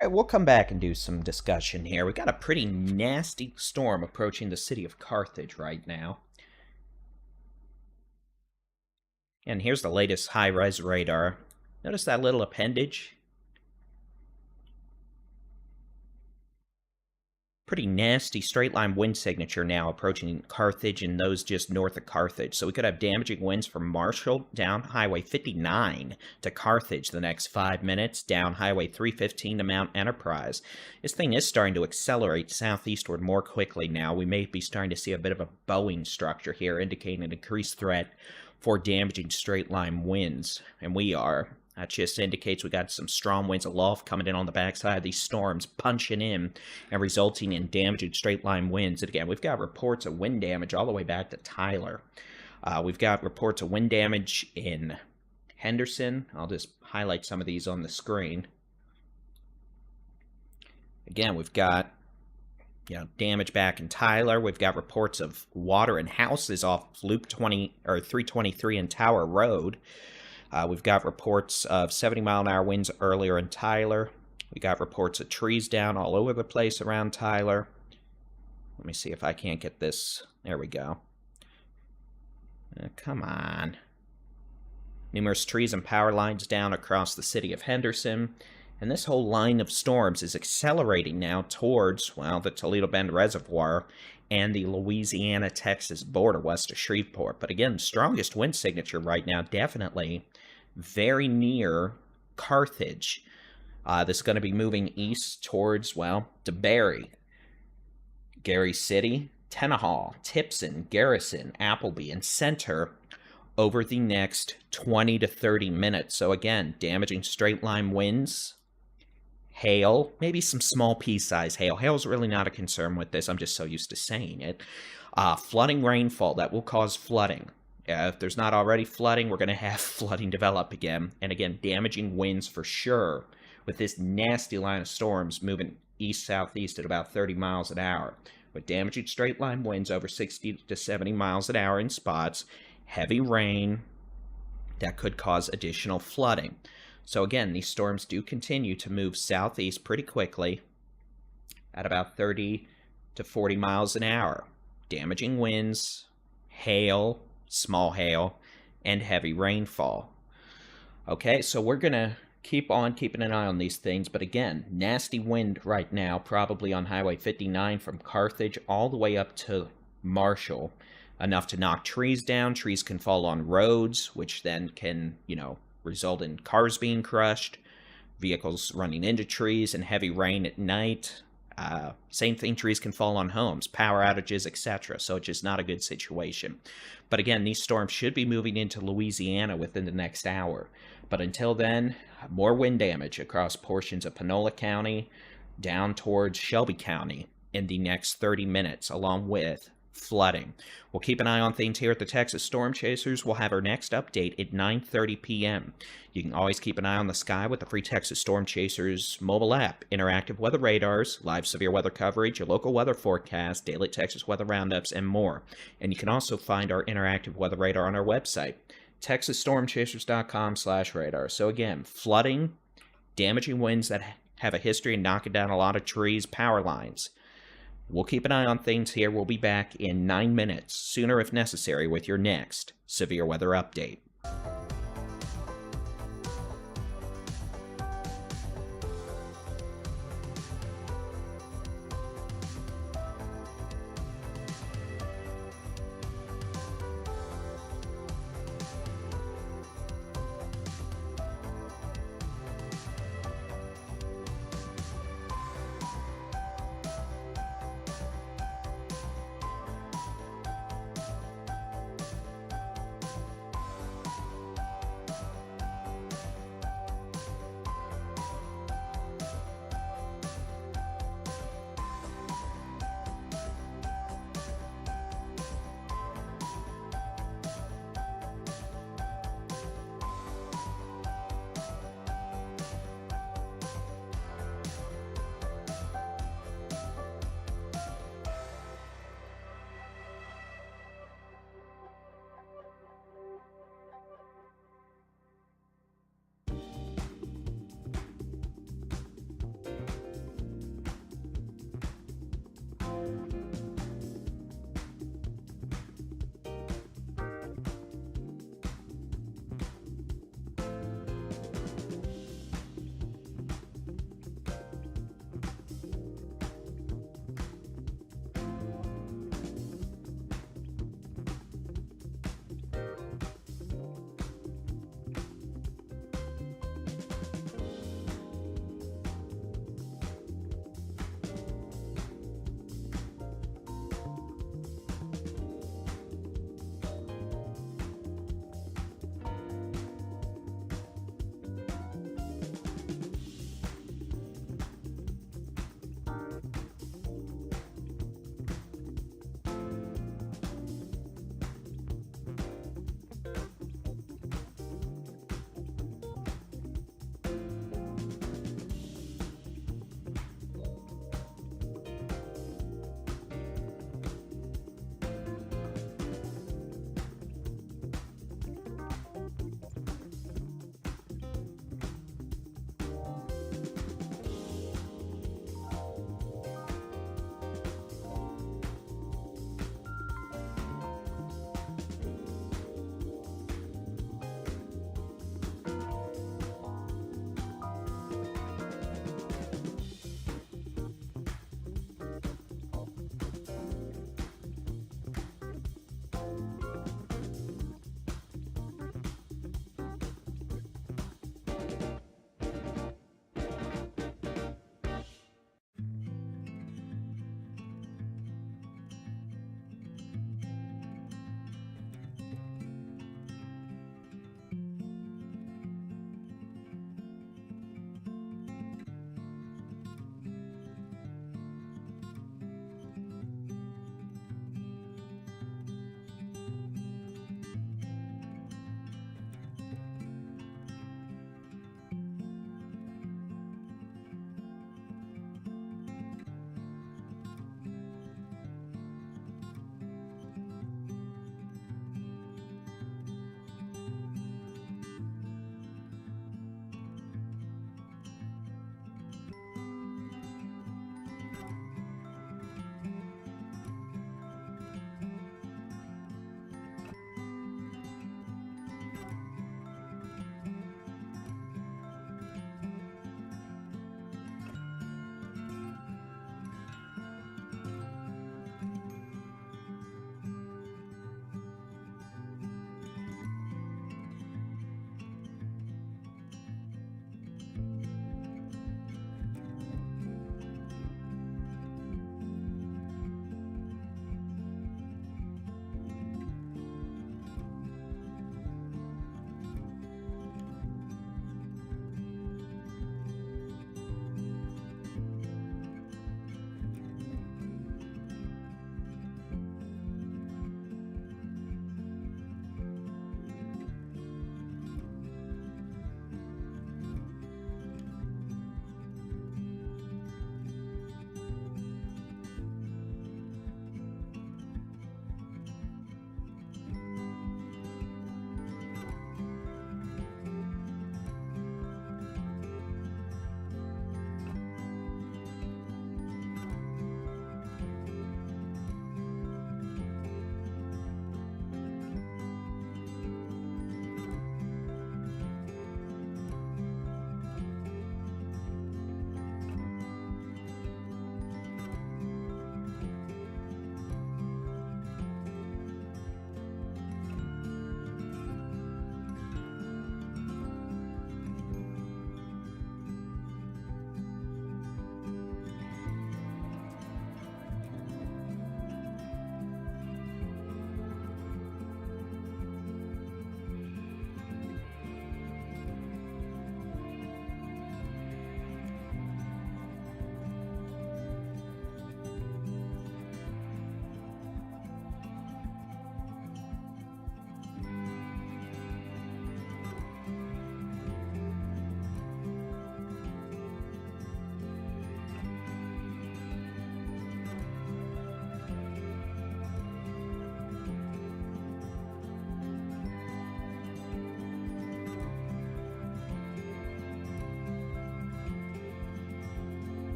All right, we'll come back and do some discussion here. We got a pretty nasty storm approaching the city of Carthage right now. And here's the latest high-res radar. Notice that little appendage? Pretty nasty straight line wind signature now approaching Carthage and those just north of Carthage. So we could have damaging winds from Marshall down Highway 59 to Carthage the next 5 minutes, down Highway 315 to Mount Enterprise. This thing is starting to accelerate southeastward more quickly now. We may be starting to see a bit of a bowing structure here, indicating an increased threat for damaging straight line winds. And we are. That just indicates we got some strong winds aloft coming in on the backside of these storms, punching in and resulting in damaging straight line winds. And again, we've got reports of wind damage all the way back to Tyler. We've got reports of wind damage in Henderson. I'll just highlight some of these on the screen. Again, we've got damage back in Tyler. We've got reports of water in houses off Loop 20 or 323 and Tower Road. We've got reports of 70-mile-an-hour winds earlier in Tyler. We got reports of trees down all over the place around Tyler. Let me see if I can't get this. There we go. Come on. Numerous trees and power lines down across the city of Henderson. And this whole line of storms is accelerating now towards, well, the Toledo Bend Reservoir and the Louisiana-Texas border west of Shreveport. But again, strongest wind signature right now, definitely very near Carthage. This is going to be moving east towards, well, DeBary, Gary City, Tenaha, Tipson, Garrison, Appleby, and Center over the next 20 to 30 minutes. So again, damaging straight line winds, hail, maybe some small pea-size hail. Hail's really not a concern with this. I'm just so used to saying it. Flooding rainfall that will cause flooding. If there's not already flooding, we're going to have flooding develop again. And again, damaging winds for sure with this nasty line of storms moving east-southeast at about 30 miles an hour. With damaging straight line winds over 60 to 70 miles an hour in spots, heavy rain that could cause additional flooding. So again, these storms do continue to move southeast pretty quickly at about 30 to 40 miles an hour. Damaging winds, hail, small hail, and heavy rainfall. Okay, so we're going to keep on keeping an eye on these things. But again, nasty wind right now, probably on Highway 59 from Carthage all the way up to Marshall. Enough to knock trees down. Trees can fall on roads, which then can, result in cars being crushed, vehicles running into trees, and heavy rain at night. Same thing, trees can fall on homes, power outages, etc. So it's just not a good situation. But again, these storms should be moving into Louisiana within the next hour. But until then, more wind damage across portions of Panola County down towards Shelby County in the next 30 minutes, along with flooding. We'll keep an eye on things here at the Texas Storm Chasers. We'll have our next update at 9:30 p.m. You can always keep an eye on the sky with the free Texas Storm Chasers mobile app, interactive weather radars, live severe weather coverage, your local weather forecast, daily Texas weather roundups, and more. And you can also find our interactive weather radar on our website, texasstormchasers.com/radar. So again, flooding, damaging winds that have a history of knocking down a lot of trees, power lines. We'll keep an eye on things here. We'll be back in 9 minutes, sooner if necessary, with your next severe weather update.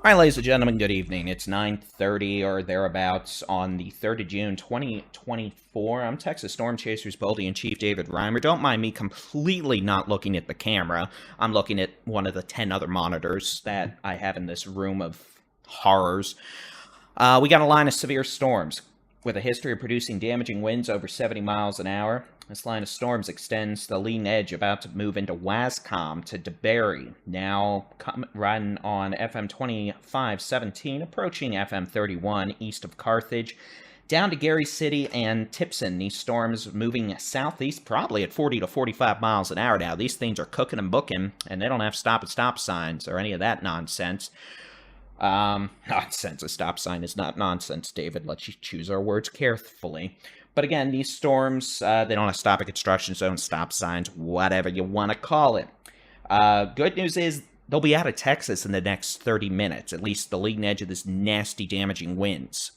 All right, ladies and gentlemen, good evening. It's 9:30 or thereabouts on the 3rd of June, 2024. I'm Texas Storm Chasers Boldy-in-Chief David Reimer. Don't mind me completely not looking at the camera. I'm looking at one of the 10 other monitors that I have in this room of horrors. We got a line of severe storms with a history of producing damaging winds over 70 miles an hour. This line of storms extends the leading edge about to move into Wascom to DeBerry, now riding on FM 2517, approaching FM 31 east of Carthage, down to Gary City and Tipson. These storms moving southeast, probably at 40 to 45 miles an hour now. These things are cooking and booking, and they don't have stop and stop signs or any of that nonsense. Nonsense. A stop sign is not nonsense, David. Let's choose our words carefully. But again, these storms, they don't have stop and construction zone, stop signs, whatever you want to call it. Good news is they'll be out of Texas in the next 30 minutes, at least the leading edge of this nasty, damaging winds.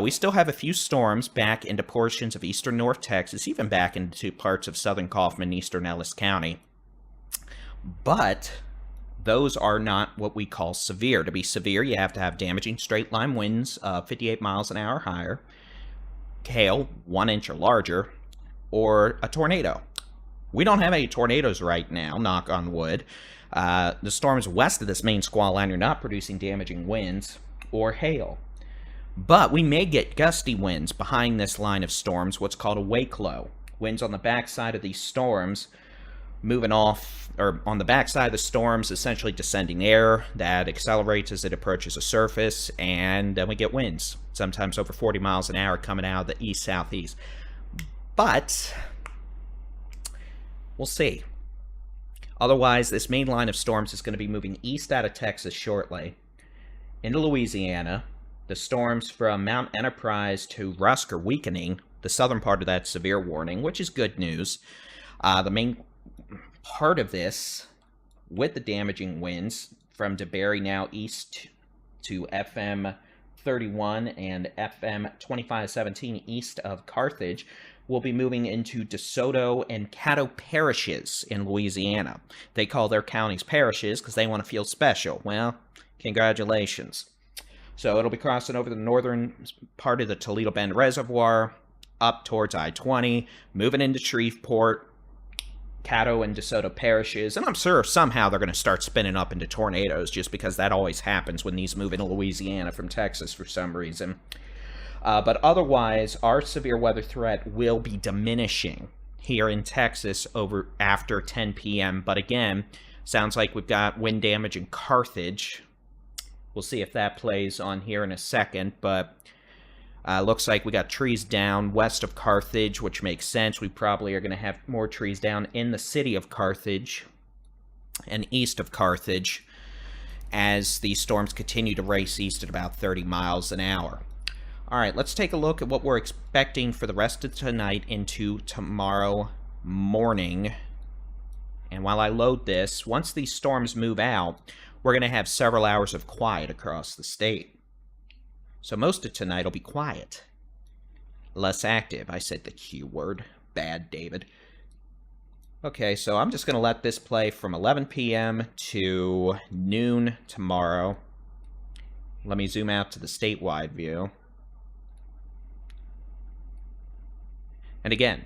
We still have a few storms back into portions of eastern North Texas, even back into parts of southern Kaufman, eastern Ellis County. But those are not what we call severe. To be severe, you have to have damaging straight-line winds, 58 miles an hour or higher, hail 1 inch or larger, or a tornado. We don't have any tornadoes right now, knock on wood. The storms west of this main squall line are not producing damaging winds or hail. But we may get gusty winds behind this line of storms, what's called a wake low. Winds on the backside of these storms moving off, or on the backside of the storms, essentially descending air that accelerates as it approaches the surface, and then we get winds, sometimes over 40 miles an hour coming out of the east-southeast. But we'll see. Otherwise, this main line of storms is going to be moving east out of Texas shortly into Louisiana. The storms from Mount Enterprise to Rusk are weakening. The southern part of that severe warning, which is good news. The main part of this, with the damaging winds from DeBerry now east to FM 31 and FM 2517 east of Carthage, will be moving into DeSoto and Caddo parishes in Louisiana. They call their counties parishes because they want to feel special. Well, congratulations. So it'll be crossing over the northern part of the Toledo Bend Reservoir, up towards I-20, moving into Shreveport, Caddo and DeSoto parishes, and I'm sure somehow they're going to start spinning up into tornadoes, just because that always happens when these move into Louisiana from Texas for some reason. But otherwise, our severe weather threat will be diminishing here in Texas over after 10 p.m. But again, sounds like we've got wind damage in Carthage. We'll see if that plays on here in a second, but looks like we got trees down west of Carthage, which makes sense. We probably are going to have more trees down in the city of Carthage and east of Carthage as these storms continue to race east at about 30 miles an hour. All right, let's take a look at what we're expecting for the rest of tonight into tomorrow morning. And while I load this, once these storms move out, we're going to have several hours of quiet across the state. So most of tonight will be quiet. Less active. I said the Q word. Bad, David. Okay, so I'm just going to let this play from 11 p.m. to noon tomorrow. Let me zoom out to the statewide view. And again,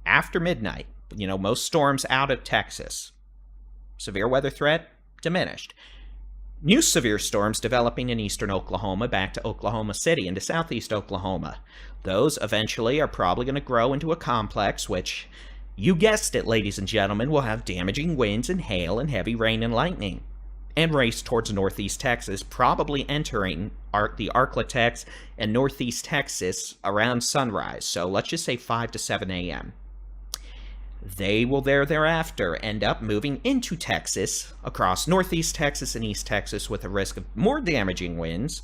after midnight, most storms out of Texas. Severe weather threat diminished. New severe storms developing in eastern Oklahoma back to Oklahoma City into southeast Oklahoma. Those eventually are probably going to grow into a complex which, you guessed it, ladies and gentlemen, will have damaging winds and hail and heavy rain and lightning, and race towards northeast Texas, probably entering the Arklatex and northeast Texas around sunrise. So let's just say 5 to 7 a.m. They will thereafter end up moving into Texas, across northeast Texas and east Texas, with a risk of more damaging winds,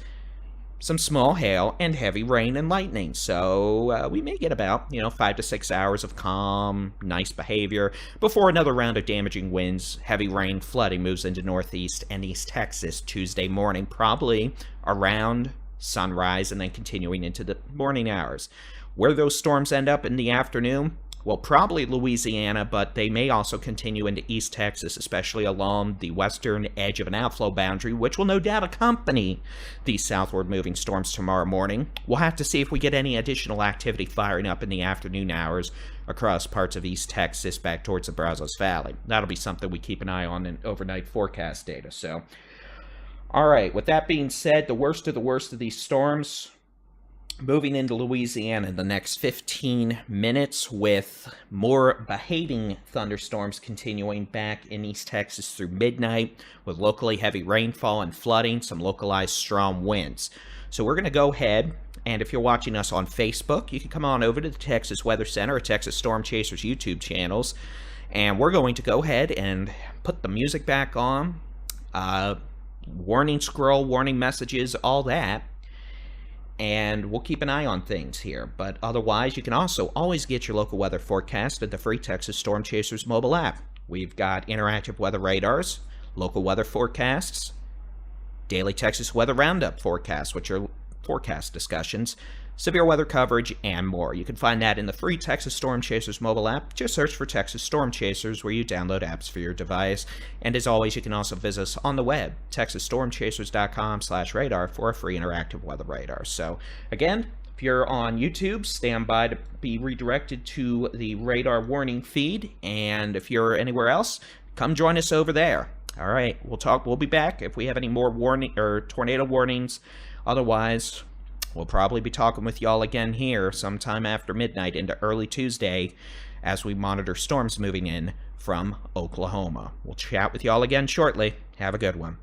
some small hail, and heavy rain and lightning. So we may get about, 5 to 6 hours of calm, nice behavior, before another round of damaging winds, heavy rain, flooding moves into northeast and east Texas Tuesday morning, probably around sunrise and then continuing into the morning hours. Where those storms end up in the afternoon, well, probably Louisiana, but they may also continue into East Texas, especially along the western edge of an outflow boundary, which will no doubt accompany these southward moving storms tomorrow morning. We'll have to see if we get any additional activity firing up in the afternoon hours across parts of East Texas back towards the Brazos Valley. That'll be something we keep an eye on in overnight forecast data. So, all right, with that being said, the worst of these storms moving into Louisiana in the next 15 minutes, with more behaving thunderstorms continuing back in East Texas through midnight, with locally heavy rainfall and flooding, some localized strong winds. So we're going to go ahead, and if you're watching us on Facebook, you can come on over to the Texas Weather Center or Texas Storm Chasers YouTube channels, and we're going to go ahead and put the music back on, warning scroll, warning messages, all that. And we'll keep an eye on things here. But otherwise, you can also always get your local weather forecast at the free Texas Storm Chasers mobile app. We've got interactive weather radars, local weather forecasts, daily Texas weather roundup forecasts, which are forecast discussions, severe weather coverage, and more. You can find that in the free Texas Storm Chasers mobile app. Just search for Texas Storm Chasers where you download apps for your device. And as always, you can also visit us on the web, texasstormchasers.com/radar, for a free interactive weather radar. So again, if you're on YouTube, stand by to be redirected to the radar warning feed. And if you're anywhere else, come join us over there. All right, we'll be back if we have any more warning or tornado warnings. Otherwise, we'll probably be talking with y'all again here sometime after midnight into early Tuesday as we monitor storms moving in from Oklahoma. We'll chat with y'all again shortly. Have a good one.